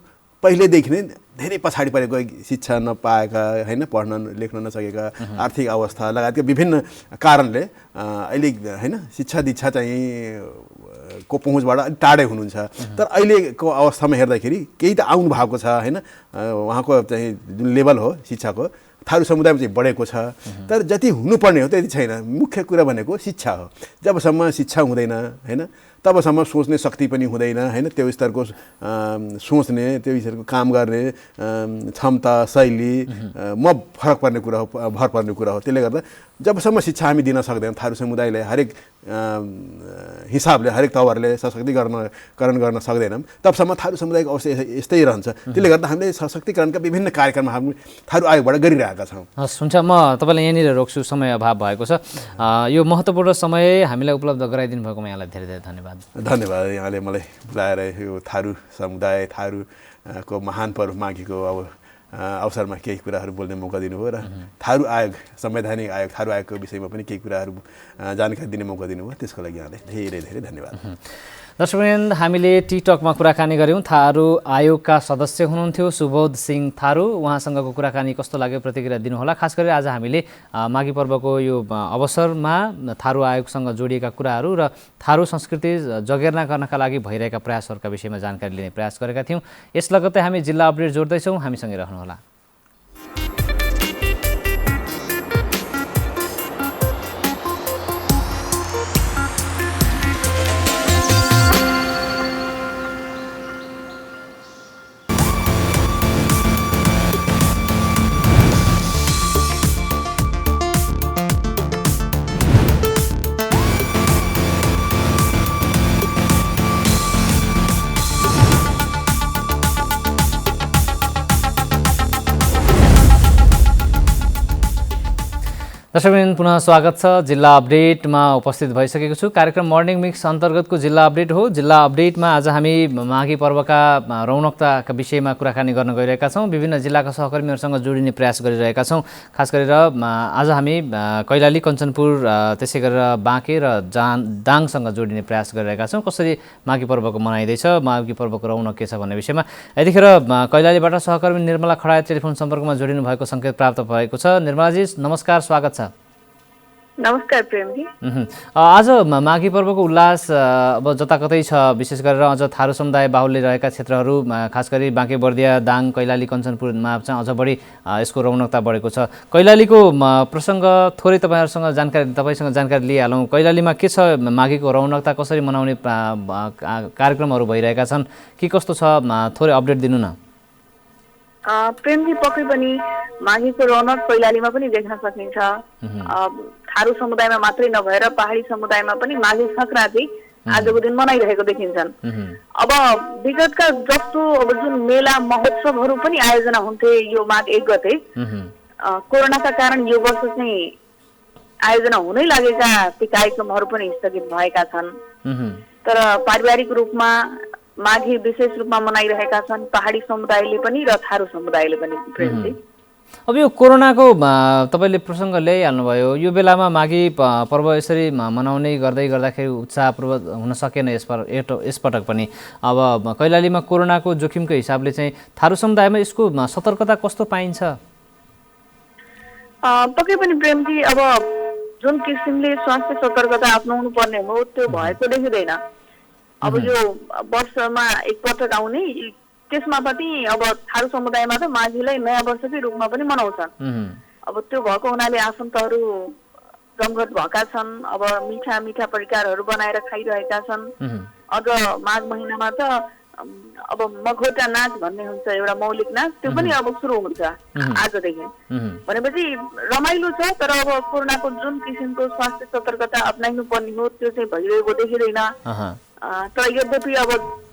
पहिलेदेखि नै धेरै पछाडि परेको, शिक्षा नपाएका हैन, पढ्न लेख्न नसकेका, आर्थिक अवस्था लगायतका विभिन्न कारणले अहिले हैन शिक्षा दीक्षा चाहिँ को पहुँचबाट अलिक टाढै हुनुहुन्छ। तर अहिलेको अवस्थामा हेर्दाखेरि केही त आउनु भएको छ हैन, उहाँको चाहिँ जुन लेभल हो शिक्षाको थारू समुदायमा चाहिँ बढेको छ, तर जति हुनुपर्ने हो त्यति छैन। मुख्य कुरा भनेको शिक्षा हो। जबसम्म शिक्षा हुँदैन हैन तबसम्म सोच्ने शक्ति पनि हुँदैन हैन, त्यो स्तरको सोच्ने त्यो स्तरको काम गर्ने क्षमता शैली फरक पर्ने कुरा हो, भर पर्ने कुरा हो। त्यसले गर्दा जबसम्म शिक्षा हामी दिन सक्दैनौँ, थारू समुदायलाई हरेक हिसाबले हरेक तवरले सशक्तिकरण गर्न सक्दैनौँ, तबसम्म थारू समुदायको अवस्था यस्तै रहन्छ। त्यसले गर्दा हामीले सशक्तिकरणका विभिन्न कार्यक्रम हामी थारू आयोगबाट गरिरहेका छौँ। हस्, हुन्छ। म तपाईँलाई यहाँनिर रोक्छु, समय अभाव भएको छ। यो महत्त्वपूर्ण समय हामीलाई उपलब्ध गराइदिनु भएकोमा यहाँलाई धेरै धेरै धन्यवाद। धन्यवाद। यहाँले मलाई बोलाएर यो थारू समुदाय थारूको महान पर्व माघीको अवसरमा केही कुराहरू बोल्ने मौका दिनुभयो र थारू आयोग संवैधानिक आयोग थारू आयोगको विषयमा पनि केही कुराहरू जानकारी दिने मौका दिनुभयो, त्यसको लागि यहाँलाई धेरै धेरै धन्यवाद। दर्शकवृन्द, हामीले टिकटकमा कुराकानी गऱ्यौँ। थारू आयोगका सदस्य हुनुहुन्थ्यो सुबोध सिंह थारू। उहाँसँगको कुराकानी कस्तो लाग्यो प्रतिक्रिया दिनुहोला। खास गरी आज हामीले माघी पर्वको यो अवसरमा थारू आयोगसँग जोडिएका कुराहरू र थारू संस्कृति जगेर्ना गर्नका लागि भइरहेका प्रयासहरूका विषयमा जानकारी लिने प्रयास गरेका थियौँ। यस लगत्तै हामी जिल्ला अपडेट जोड्दैछौँ, हामीसँगै रहनुहोला। दर्शकवृन्द, पुनः स्वागत छ। जिल्ला अपडेटमा उपस्थित भइसकेको छु। कार्यक्रम मर्निङ मिक्स अन्तर्गतको जिल्ला अपडेट हो। जिल्ला अपडेटमा आज हामी माघी पर्वका रौनकताका विषयमा कुराकानी गर्न गइरहेका छौँ। विभिन्न जिल्लाका सहकर्मीहरूसँग जोडिने प्रयास गरिरहेका छौँ। खास गरेर आज हामी कैलाली, कञ्चनपुर, त्यसै गरेर बाँके र दाङसँग जोडिने प्रयास गरिरहेका छौँ। कसरी माघी पर्वको मनाइँदैछ, माघी पर्वको रौनक के छ भन्ने विषयमा। यतिखेर कैलालीबाट सहकर्मी निर्मला खडायत टेलिफोन सम्पर्कमा जोडिनु भएको सङ्केत प्राप्त भएको छ। निर्मलाजी, नमस्कार, स्वागत छ। नमस्कार प्रेमजी। आज माघी पर्वको उल्लास अब जताकतै छ, विशेष गरेर अझ थारू समुदाय बाहुल्य रहेका क्षेत्रहरू, खास गरी बाँके बर्दिया, दाङ, कैलाली, कञ्चनपुरमा चाहिँ अझ बढी यसको रौनकता बढेको छ। कैलालीको प्रसङ्ग थोरै तपाईँसँग जानकारी लिइहालौँ। कैलालीमा के छ, माघीको रौनकता कसरी मनाउने कार्यक्रमहरू भइरहेका छन् कि कस्तो छ, थोरै अपडेट दिनु न। प्रेमजी, पक्कै पनि माघीको रौनक कैलालीमा पनि देख्न सकिन्छ। थारू समुदायमा मात्रै नभएर पहाडी समुदायमा पनि माघे सङ्क्रान्ति आजको दिन मनाइरहेको देखिन्छन्। अब विगतका जस्तो जुन मेला महोत्सवहरू पनि आयोजना हुन्थे यो माघ 1 गते, कोरोनाका कारण यो वर्ष चाहिँ आयोजना हुनै लागेका ती कार्यक्रमहरू पनि स्थगित भएका छन्। तर पारिवारिक रूपमा माघे विशेष रूपमा मनाइरहेका छन् पहाडी समुदायले पनि र थारू समुदायले पनि। अब यो कोरोनाको तपाईँले प्रसङ्ग ल्याइहाल्नुभयो, यो बेलामा माघी पर्व यसरी मनाउने गर्दाखेरि उत्साहपूर्वक हुन सकेन यसपटक पनि। अब कैलालीमा कोरोनाको जोखिमको हिसाबले चाहिँ थारू समुदायमा यसको सतर्कता कस्तो पाइन्छ? पक्कै पनि प्रेमजी, अब जुन किसिमले स्वास्थ्य सतर्कता अपनाउनु पर्ने हो त्यो भएको देखिँदैन। अब यो वर्षमा एकपटक आउने, त्यसमा पनि अब थारू समुदायमा त माघीलाई नयाँ वर्षकै रूपमा पनि मनाउँछन्। अब त्यो भएको हुनाले आफन्तहरू जमघट भएका छन्। अब मिठा मिठा परिकारहरू बनाएर खाइरहेका छन्। अझ माघ महिनामा त अब मघोटा नाच भन्ने हुन्छ, एउटा मौलिक नाच, त्यो पनि अब सुरु हुन्छ आजदेखि। भनेपछि रमाइलो छ, तर अब कोरोनाको जुन किसिमको स्वास्थ्य सतर्कता अप्नाइनु पर्ने हो त्यो चाहिँ भइरहेको देखिँदैन। तर यद्यपि अब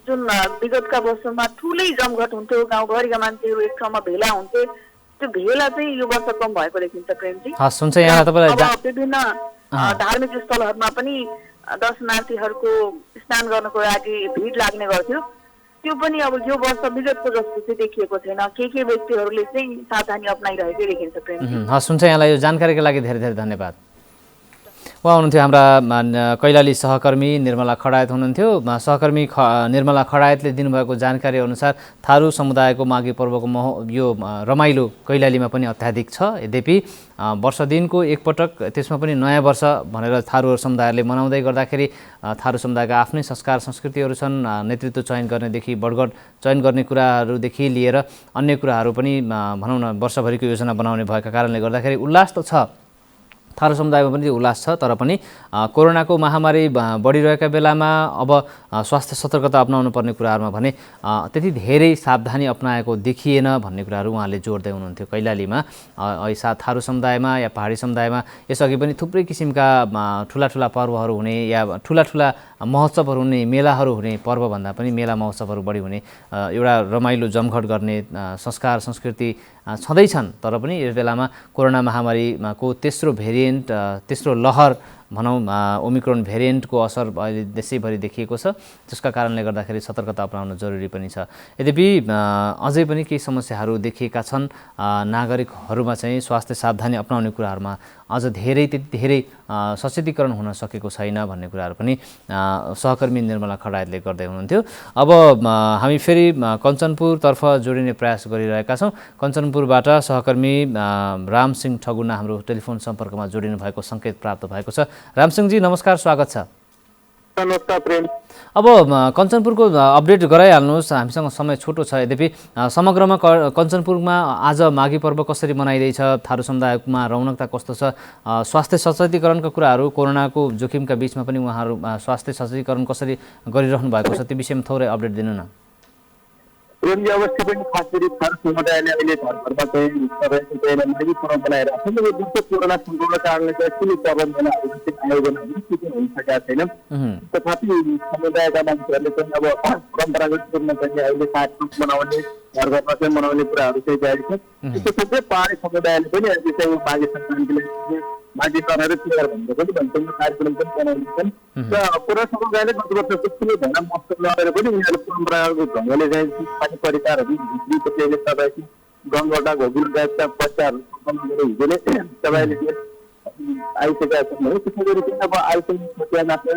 जुन विगतका वर्षमा ठुलै जमघट हुन्थ्यो, गाउँभरिका मान्छेहरू एक ठाउँमा भेला हुन्थे, त्यो भेला चाहिँ यो वर्ष कम भएको देखिन्छ प्रेमजी। विभिन्न धार्मिक स्थलहरूमा पनि दर्शनार्थीहरूको स्नान गर्नको लागि भिड लाग्ने गर्थ्यो, त्यो पनि अब यो वर्ष विगतको जस्तो चाहिँ देखिएको छैन। के व्यक्तिहरूले चाहिँ सावधानी अप्नाइरहेकै देखिन्छ प्रेमजी। हस्, हुन्छ। यहाँलाई यो जानकारीको लागि धेरै धेरै धन्यवाद। उहाँ हुनुहुन्थ्यो हाम्रा कैलाली सहकर्मी निर्मला खडायत हुनुहुन्थ्यो। सहकर्मी निर्मला खडायतले दिनुभएको जानकारी अनुसार थारू समुदायको माघी पर्वको यो रमाइलो कैलालीमा पनि अत्याधिक छ। यद्यपि वर्ष दिनको एकपटक, त्यसमा पनि नयाँ वर्ष भनेर थारू समुदायले मनाउँदै गर्दाखेरि थारू समुदायका आफ्नै संस्कार संस्कृतिहरू छन्। नेतृत्व चयन गर्नेदेखि बढगढ चयन गर्ने कुराहरूदेखि लिएर अन्य कुराहरू पनि भनौँ न वर्षभरिको योजना बनाउने भएका कारणले गर्दाखेरि उल्लास त छ, थारू समुदायमा पनि उल्लास छ। तर पनि कोरोनाको महामारी बढिरहेका बेलामा अब स्वास्थ्य सतर्कता अपनाउनु पर्ने कुराहरूमा भने त्यति धेरै सावधानी अपनाएको देखिएन भन्ने कुराहरू उहाँले जोड्दै हुनुहुन्थ्यो। कैलालीमा थारू समुदायमा या पहाडी समुदायमा यसअघि पनि थुप्रै किसिमका ठुला ठुला पर्वहरू हुने या ठुला ठुला महोत्सवहरू हुने, मेलाहरू हुने, पर्वभन्दा पनि मेला महोत्सवहरू बढी हुने, एउटा रमाइलो जमघट गर्ने संस्कार संस्कृति छँदैछन्। तर पनि यस बेलामा कोरोना महामारीको तेस्रो भेरिएन्ट, तेस्रो लहर भनौँ ओमिक्रोन भेरिएन्टको असर अहिले देशैभरि देखिएको छ, जसका कारणले गर्दाखेरि सतर्कता अपनाउन जरुरी पनि छ। यद्यपि अझै पनि केही समस्याहरू देखिएका छन्। नागरिकहरूमा चाहिँ स्वास्थ्य सावधानी अपनाउने कुराहरूमा अझ धेरै सचेतीकरण हुन सकेको छैन भन्ने कुराहरू पनि सहकर्मी निर्मला खडायतले गर्दै हुनुहुन्थ्यो। अब हामी फेरि कञ्चनपुरतर्फ जोडिने प्रयास गरिरहेका छौँ। कञ्चनपुरबाट सहकर्मी रामसिंह ठगुना हाम्रो टेलिफोन सम्पर्कमा जोडिनु भएको सङ्केत प्राप्त भएको छ। रामसिंहजी नमस्कार, स्वागत छ। नमस्कार प्रेम। अब कञ्चनपुरको अपडेट गराइहाल्नुहोस्, हामीसँग समय छोटो छ। यद्यपि समग्रमा कञ्चनपुरमा आज माघी पर्व कसरी मनाइँदैछ, थारू समुदायमा रौनकता कस्तो छ, स्वास्थ्य सचेतीकरणका कुराहरू, कोरोनाको जोखिमका बिचमा पनि उहाँहरू स्वास्थ्य सचेतीकरण कसरी गरिरहनु भएको छ, त्यो विषयमा थोरै अपडेट दिनु न। प्रेमजी अवश्य पनि खास गरी थारू समुदायले अहिले घरघरमा चाहिँ माघी पर्व मनाइरहेको छ। यो विश्व कोरोना सङ्क्रमणको कारणले चाहिँ कुनै प्रबन्धनहरू आयोजनाहरू हुन सकेका छैन। तथापि समुदायका मान्छेहरूले चाहिँ अब परम्परागत रूपमा चाहिँ अहिले कार्यक्रम मनाउने, घर घरमा चाहिँ मनाउने कुराहरू चाहिँ जारी छ। त्यसपछि पहाडी समुदायले पनि अहिले चाहिँ माघे सङ्क्रान्तिले माघी नरहेर तिहार भनेर पनि भन्छ, कार्यक्रम पनि बनाउँदैछन्। र कोरोना समुदायले गत वर्षको ठुलो धना महोत्सव नगरेर पनि उनीहरू परम्परागत ढङ्गले चाहिँ खाने परिकारहरू भित्री तपाईँको गङ्गटा घोगुल गायकका बच्चाहरू सम्पन्न गरेर हिजो नै तपाईँले आइसकेका छन् है। त्यसै गरी चाहिँ अब आइसक्ने छोटिया नाच्ने,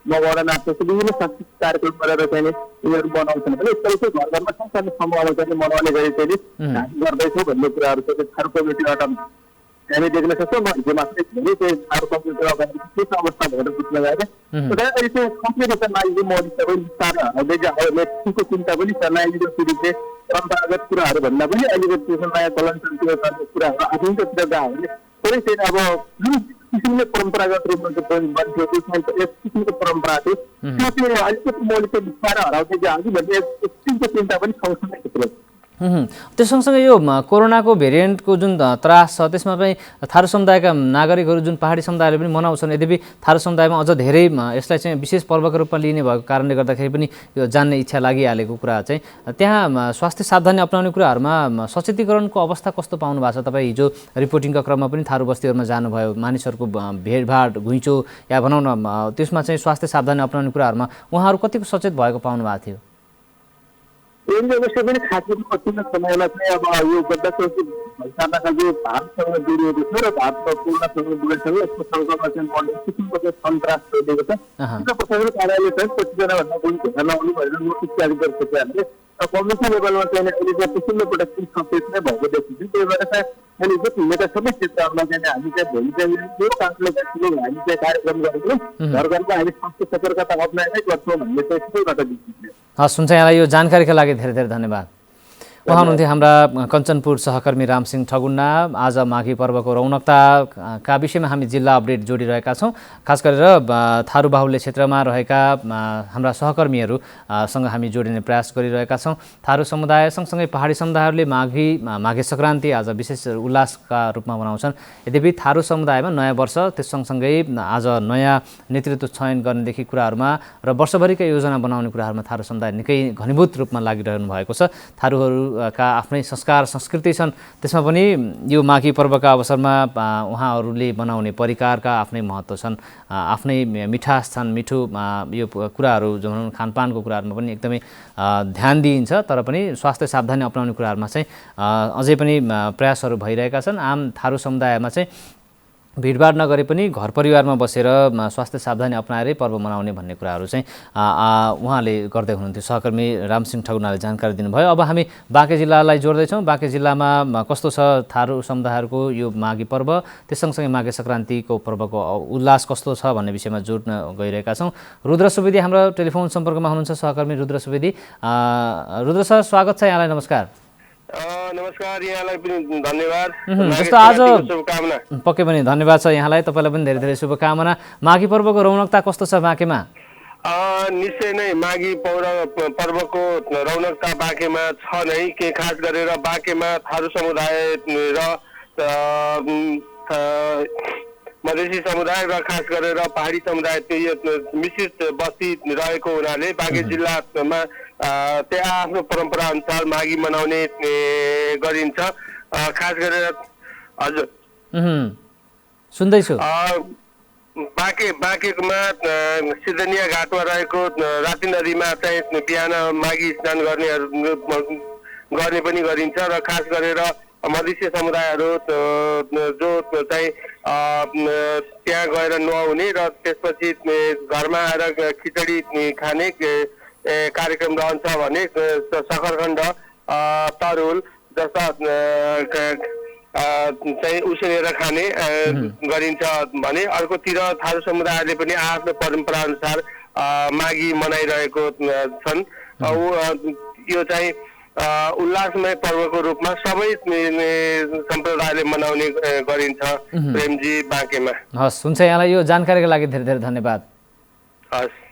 मगौडा नाच्ने, विभिन्न सांस्कृतिक कार्यक्रम गरेर चाहिँ उनीहरू मनाउँछन् भने यसरी चाहिँ घर घरमा सानो समूहमा चाहिँ मनाउने गरी चाहिँ गर्दैछौँ भन्ने कुराहरू चाहिँ थारू कमिटीबाट हामी देख्न सक्छौँ। म हिजो मात्रै धेरै चाहिँ थारू कमिटीमा के अवस्था भएर बुझ्न गएर अहिले चाहिँ कम्प्लिकेसन नाइली मोदी सबै विस्तार नेतृत्वको चिन्ता पनि छ। नाइलीको पिँढी चाहिँ परम्परागत कुराहरू भन्दा पनि अहिलेको त्यो नयाँ चलन गर्ने कुराहरू आधुनिकतिर गयो भने थोरै चाहिँ अब जुन किसिमले परम्परागत रूपमा बन्थ्यो यस किसिमको परम्परा थियो त्यो चाहिँ अलिकति मौलिक विस्तार हराउँदै जान्छ भन्ने किसिमको चिन्ता पनि सँगसँगै थियो। त्यो सँगसँगै यो कोरोनाको भेरिएन्टको जुन त्रास छ त्यसमा पनि थारू समुदायका नागरिकहरू जुन पहाडी समुदायले पनि मनाउँछन्, यद्यपि थारू समुदायमा अझ धेरै यसलाई चाहिँ विशेष पर्वको रूपमा लिने भएको कारणले गर्दाखेरि पनि यो जान्ने इच्छा लागिहालेको कुरा चाहिँ त्यहाँ स्वास्थ्य सावधानी अपनाउने कुराहरूमा सचेतीकरणको अवस्था कस्तो पाउनु भएको छ? तपाईँ हिजो रिपोर्टिङका क्रममा पनि थारू बस्तीहरूमा जानुभयो, मानिसहरूको भेडभाड घुइँचो या भनौँ न त्यसमा चाहिँ स्वास्थ्य सावधानी अपनाउने कुराहरूमा उहाँहरू कतिको सचेत भएको पाउनु भएको थियो? अवश्य पनि खास गरी पछिल्लो समयमा चाहिँ अब यो गड्डाको भैसानाका जो भारतसँग जोडिएको छ र भारतको कोरोनासँग जोडिएसँग यसको सङ्कटमा चाहिँ बढ्ने किसिमको चाहिँ सन्तास फैलिएको छ। त्यसको प्रशासन कार्यालयले चाहिँ 25जनाभन्दा बढी भेला नआउनु भनेर नोटिस जारी गरेको छ। हामीले कम्युनिटी लेभलमा चाहिँ अहिले चाहिँ पछिल्लो पटक चाहिँ सचेत नै भएको देखिन्छ। त्यही भएर चाहिँ अहिले जो हिँडेका सबै क्षेत्रहरूमा चाहिँ हामी चाहिँ भोलि चाहिँ यो कारणले चाहिँ हामी चाहिँ कार्यक्रम गरेको घर घरमा हामी स्वास्थ्य सतर्कता अप्नाएरै गर्छौँ भन्ने चाहिँ सबैबाट देखिन्छ। हस्, हुन्छ। यहाँलाई यो जानकारीका लागि धेरै धेरै धन्यवाद। उहाँ हुनुहुन्थ्यो हाम्रा कञ्चनपुर सहकर्मी रामसिंह ठगुन्ना। आज माघी पर्वको रौनकताका विषयमा हामी जिल्ला अपडेट जोडिरहेका छौँ। खास गरेर थारू बाहुल्य क्षेत्रमा रहेका हाम्रा सहकर्मीहरूसँग हामी जोडिने प्रयास गरिरहेका छौँ। थारू समुदाय सँगसँगै पहाडी समुदायहरूले माघे सङ्क्रान्ति आज विशेष उल्लासका रूपमा मनाउँछन्। यद्यपि थारू समुदायमा नयाँ वर्ष, त्यस सँगसँगै आज नयाँ नेतृत्व चयन गर्नेदेखि कुराहरूमा र वर्षभरिका योजना बनाउने कुराहरूमा थारू समुदाय निकै घनीभूत रूपमा लागिरहनु भएको छ। थारूहरू का आफ्नै संस्कार संस्कृति छन्, त्यसमा पनि यो माघी पर्वका अवसरमा उहाँहरूले बनाउने परिकारका आफ्नै महत्त्व छन्, आफ्नै मिठास छन्। मिठो यो कुराहरू जो भनौँ खानपानको कुराहरूमा पनि एकदमै ध्यान दिइन्छ। तर पनि स्वास्थ्य सावधानी अपनाउने कुराहरूमा चाहिँ अझै पनि प्रयासहरू भइरहेका छन्। आम थारू समुदायमा चाहिँ भिडभाड नगरे पनि घर परिवारमा बसेर स्वास्थ्य सावधानी अपनाएरै पर्व मनाउने भन्ने कुराहरू चाहिँ उहाँले गर्दै हुनुहुन्थ्यो। सहकर्मी रामसिंह ठगुनाले जानकारी दिनुभयो। अब हामी बाँके जिल्लालाई जोड्दैछौँ। बाँके जिल्लामा कस्तो छ थारू समुदायहरूको यो माघी पर्व, त्यस सँगसँगै माघे सङ्क्रान्तिको पर्वको उल्लास कस्तो छ भन्ने विषयमा जोड्न गइरहेका छौँ। रुद्र सुवेदी हाम्रो टेलिफोन सम्पर्कमा हुनुहुन्छ। सहकर्मी रुद्र सुवेदी, रुद्र सर स्वागत छ यहाँलाई। नमस्कार। नमस्कार, यहाँलाई पनि धन्यवाद। जस्तो आज शुभकामना। पक्कै पनि धन्यवाद छ यहाँलाई, तपाईँलाई पनि धेरै धेरै शुभकामना। माघी पर्वको रौनकता कस्तो छ बाँकेमा? निश्चय नै माघी पर्वको रौनकता बाँकेमा छ नै। के खास गरेर बाँकेमा थारू समुदाय र मधेसी समुदाय र खास गरेर पहाडी समुदाय मिश्रित बस्ती रहेको हुनाले बाँके जिल्लामा त्यहाँ आफ्नो परम्परा अनुसार माघी मनाउने गरिन्छ। खास गरेर हजुर सुन्दैछु। बाँकेमा सिद्धनिया घाटमा रहेको राति नदीमा चाहिँ बिहान माघी स्नान गर्ने पनि गरिन्छ र खास गरेर मधेसी समुदायहरू जो चाहिँ त्यहाँ गएर नुहाउने र त्यसपछि घरमा आएर खिचडी खाने कार्यक्रम रहन्छ भने सक्खरखण्ड तरुल जस्ता चाहिँ उसिनेर खाने गरिन्छ भने अर्कोतिर थारू समुदायले पनि आफ्नो परम्परा अनुसार माघी मनाइरहेको छन्। यो चाहिँ उल्लासमय पर्वको रूपमा सबै सम्प्रदायले मनाउने गरिन्छ प्रेमजी बाँकेमा। हस्, हुन्छ। यहाँलाई यो जानकारीको लागि धेरै धेरै धन्यवाद।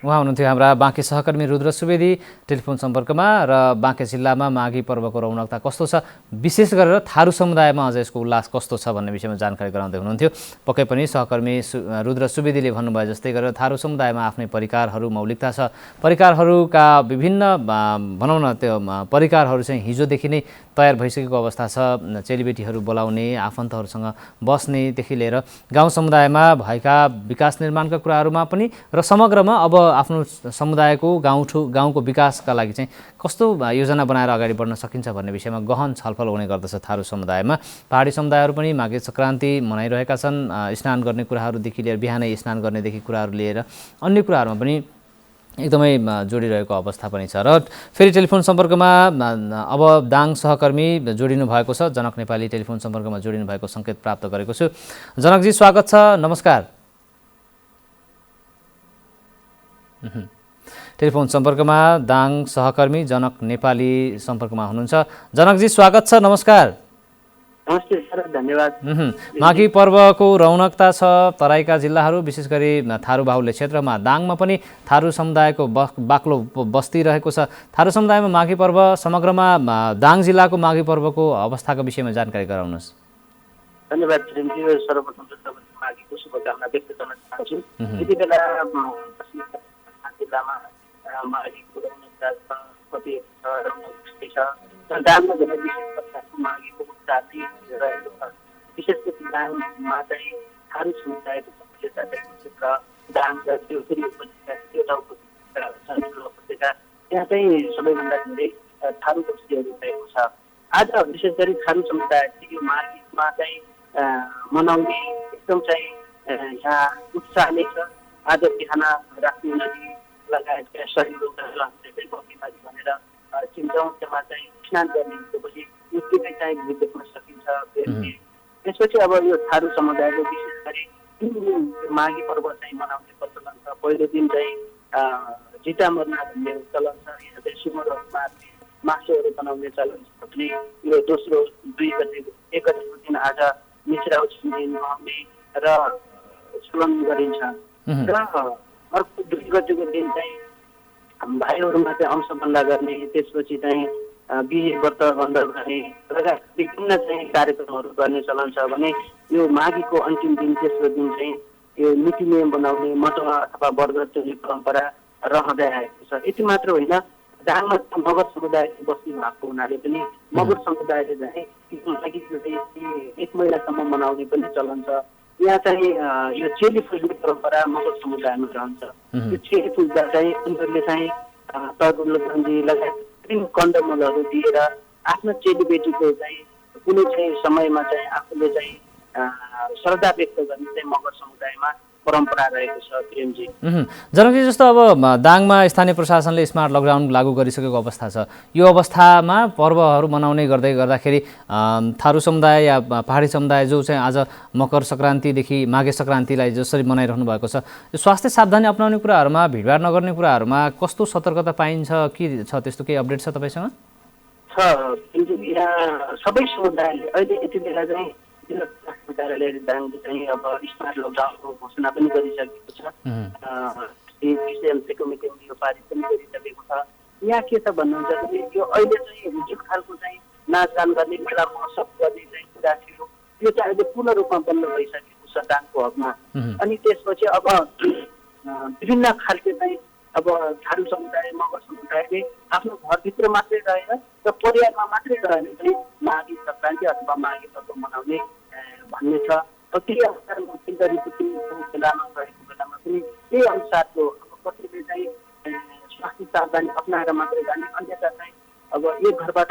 उहाँ हुनुहुन्थ्यो हाम्रा बाँके सहकर्मी रुद्र सुवेदी टेलिफोन सम्पर्कमा। र बाँके जिल्लामा माघी पर्वको रौनकता कस्तो छ, विशेष गरेर थारू समुदायमा अझ यसको उल्लास कस्तो छ भन्ने विषयमा जानकारी गराउँदै हुनुहुन्थ्यो। पक्कै पनि सहकर्मी रुद्र सुवेदीले भन्नुभयो जस्तै गरेर थारू समुदायमा आफ्नै परिकारहरू मौलिकता छ। परिकारहरूका विभिन्न भनौँ न त्यो परिकारहरू चाहिँ हिजोदेखि नै तयार भइसकेको अवस्था छ। चेलीबेटीहरू बोलाउने, आफन्तहरूसँग बस्नेदेखि लिएर गाउँ समुदायमा भएका विकास निर्माणका कुराहरूमा पनि र समग्रमा अब आफ्नो समुदायको गाउँको विकासका लागि चाहिँ कस्तो योजना बनाएर अगाडि बढ्न सकिन्छ भन्ने विषयमा गहन छलफल हुने गर्दछ थारू समुदायमा। पहाडी समुदायहरू पनि माघे सङ्क्रान्ति मनाइरहेका छन्। स्नान गर्ने कुराहरूदेखि लिएर बिहानै स्नान गर्नेदेखि कुराहरू लिएर अन्य कुराहरूमा पनि एकदमै जोडिरहेको अवस्था पनि छ। र फेरि टेलिफोन सम्पर्कमा अब दाङ सहकर्मी जोडिनु भएको छ। जनक नेपाली टेलिफोन सम्पर्कमा जोडिनु भएको सङ्केत प्राप्त गरेको छु। जनकजी स्वागत छ। नमस्कार। टेलिफोन सम्पर्कमा दाङ सहकर्मी जनक नेपाली सम्पर्कमा हुनुहुन्छ। जनकजी स्वागत छ। नमस्कार। नमस्ते सर, धन्यवाद। माघी पर्वको रौनकता छ तराईका जिल्लाहरू, विशेष गरी थारू बाहुल्य क्षेत्रमा। दाङमा पनि थारू समुदायको बाक्लो बस्ती रहेको छ। थारू समुदायमा माघी पर्व समग्रमा दाङ जिल्लाको माघी पर्वको अवस्थाको विषयमा जानकारी गराउनुहोस्। धन्यवाद। सर्वप्रथम तपाईँको माघीको शुभकामना व्यक्त गर्न चाहन्छु। यति बेला जिल्लामा माघीको रौनकता छ, कति छ, रौनक छ। दाङमा धेरै विशेष माघीको जाति रहेको छ। विशेष गरी दाङमा चाहिँ थारू समुदायको क्षेत्र दाङ र देउखुरी उपत्यका उपत्यका त्यहाँ चाहिँ सबैभन्दा धेरै थारू बस्तीहरू रहेको छ। आज विशेष गरी थारू समुदायले यो माघीमा चाहिँ मनाउने एकदम चाहिँ यहाँ उत्साह नै छ। आज बिहान राख्ने नदी लगायतका शरीरहरू भनेर चिन्छौँ। त्यसमा चाहिँ स्नान गर्ने पछि उत्तिकै चाहिँ भिड देख्न सकिन्छ। त्यसपछि अब यो थारू समुदायले विशेष गरी 3 दिन माघी पर्व चाहिँ मनाउने प्रचलन छ। पहिलो दिन चाहिँ जिता मर्ना भन्ने चलन छ। यहाँ चाहिँ सुँगुरहरूमा मासुहरू बनाउने चलन छ भने यो दोस्रो 2 गते 1 गतेको दिन आज मिश्रा उछिन्ने नुहाउने र चलन गरिन्छ। र अर्को 2 गतेको दिन चाहिँ भाइहरूमा चाहिँ अंशबन्धा गर्ने, त्यसपछि चाहिँ बिहे व्रत बन्द गर्ने लगायत विभिन्न चाहिँ कार्यक्रमहरू गर्ने चलन छ भने यो माघीको अन्तिम दिन तेस्रो दिन चाहिँ यो नीति नियम बनाउने मटुवा अथवा वर्ग चोली परम्परा रहँदै आएको छ। यति मात्र होइन, दाङमा मगर समुदायको बस्ती भएको हुनाले पनि मगर समुदायले चाहिँ माघी 1 महिनासम्म मनाउने पनि चलन छ। यहाँ चाहिँ यो चेली फुल्ने परम्परा मगर समुदायमा रहन्छ। यो चेली फुल्दा चाहिँ उनीहरूले चाहिँ तरुल गन्जी लगायत कण्डमलहरू दिएर आफ्नो चेलीबेटीको चाहिँ कुनै चाहिँ समयमा चाहिँ आफूले चाहिँ श्रद्धा व्यक्त गर्ने चाहिँ मगर समुदायमा परम्परा रहेको छ प्रेमजी। जनकजी, जस्तो अब दाङमा स्थानीय प्रशासनले स्मार्ट लकडाउन लागू गरिसकेको अवस्था छ। यो अवस्थामा पर्वहरू मनाउने गर्दाखेरि थारू समुदाय या पहाडी समुदाय जो चाहिँ आज मकर सङ्क्रान्तिदेखि माघे सङ्क्रान्तिलाई जसरी मनाइरहनु भएको छ, यो स्वास्थ्य सावधानी अपनाउने कुराहरूमा, भिडभाड नगर्ने कुराहरूमा कस्तो सतर्कता पाइन्छ के छ, त्यस्तो केही अपडेट छ तपाईँसँग? छ यहाँ सबै समुदायले अहिले यति बेला चाहिँ जिल्ला कार्यालय दाङले चाहिँ अब स्मार्ट लकडाउनको घोषणा पनि गरिसकेको छ। डिसिएमसीको मिटिङले यो पारित पनि गरिसकेको छ। यहाँ के छ भन्नुहुन्छ भने यो अहिले चाहिँ जुन खालको चाहिँ नाचगान गर्ने, मेला महोत्सव गर्ने चाहिँ कुरा थियो, त्यो चाहिँ अहिले पूर्ण रूपमा बन्द भइसकेको छ दाङको हकमा। अनि त्यसपछि अब विभिन्न खालके चाहिँ अब थारू समुदाय, मगर समुदायले आफ्नो घरभित्र मात्रै रहेर र परिवारमा मात्रै रहेर चाहिँ माघे सङ्क्रान्ति अथवा माघे पर्व मनाउने भन्ने छ। त्यही अनुसारमा रिपोर्टिङको बेलामा रहेको बेलामा पनि त्यही अनुसारको कतिले चाहिँ स्वास्थ्य सावधानी अप्नाएर मात्रै जाने, अन्यथा चाहिँ अब एक घरबाट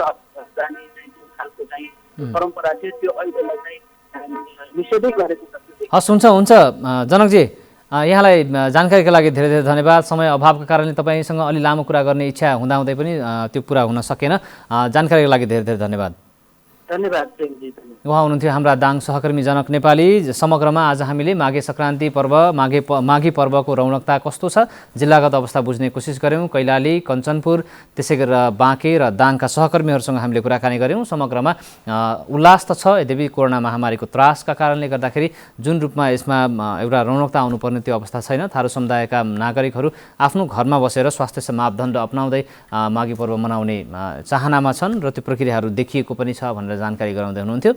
जाने चाहिँ जुन खालको चाहिँ परम्परा थियो त्यो अहिलेलाई चाहिँ निषेधै गरेको छ। हस्, हुन्छ जनकजी, यहाँलाई जानकारीका लागि धेरै धेरै धन्यवाद। समय अभावका कारणले तपाईँसँग अलि लामो कुरा गर्ने इच्छा हुँदाहुँदै पनि त्यो पुरा हुन सकेन। जानकारीका लागि धेरै धेरै धन्यवाद। धन्यवाद। उहाँ हुनुहुन्थ्यो हाम्रा दाङ सहकर्मी जनक नेपाली। समग्रमा आज हामीले माघे सङ्क्रान्ति पर्व, माघी पर्वको रौनकता कस्तो छ, जिल्लागत अवस्था बुझ्ने कोसिस गऱ्यौँ। कैलाली, कञ्चनपुर, त्यसै गरेर बाँके र दाङका सहकर्मीहरूसँग हामीले कुराकानी गऱ्यौँ। समग्रमा उल्लास त छ, यद्यपि कोरोना महामारीको त्रासका कारणले गर्दाखेरि जुन रूपमा यसमा एउटा रौनकता आउनुपर्ने त्यो अवस्था छैन। थारू समुदायका नागरिकहरू आफ्नो घरमा बसेर स्वास्थ्य मापदण्ड अपनाउँदै माघी पर्व मनाउने चाहनामा छन् र त्यो प्रक्रियाहरू देखिएको पनि छ भनेर जानकारी गराउँदै हुनुहुन्थ्यो।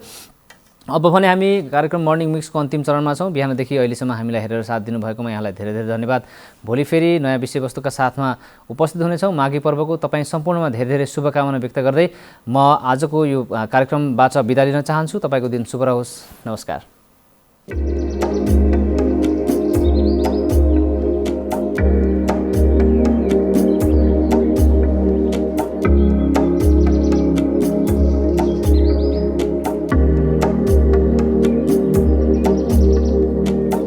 अब भने हामी कार्यक्रम मर्निङ मिक्सको अन्तिम चरणमा छौँ। बिहानदेखि अहिलेसम्म हामीलाई हेरेर साथ दिनुभएकोमा यहाँलाई धेरै धेरै धन्यवाद। भोलि फेरि नयाँ विषयवस्तुका साथमा उपस्थित हुनेछौँ। माघी पर्वको तपाईँ सम्पूर्णमा धेरै धेरै शुभकामना व्यक्त गर्दै म आजको यो कार्यक्रमबाट बिदा लिन चाहन्छु। तपाईँको दिन शुभ रहोस्। नमस्कार।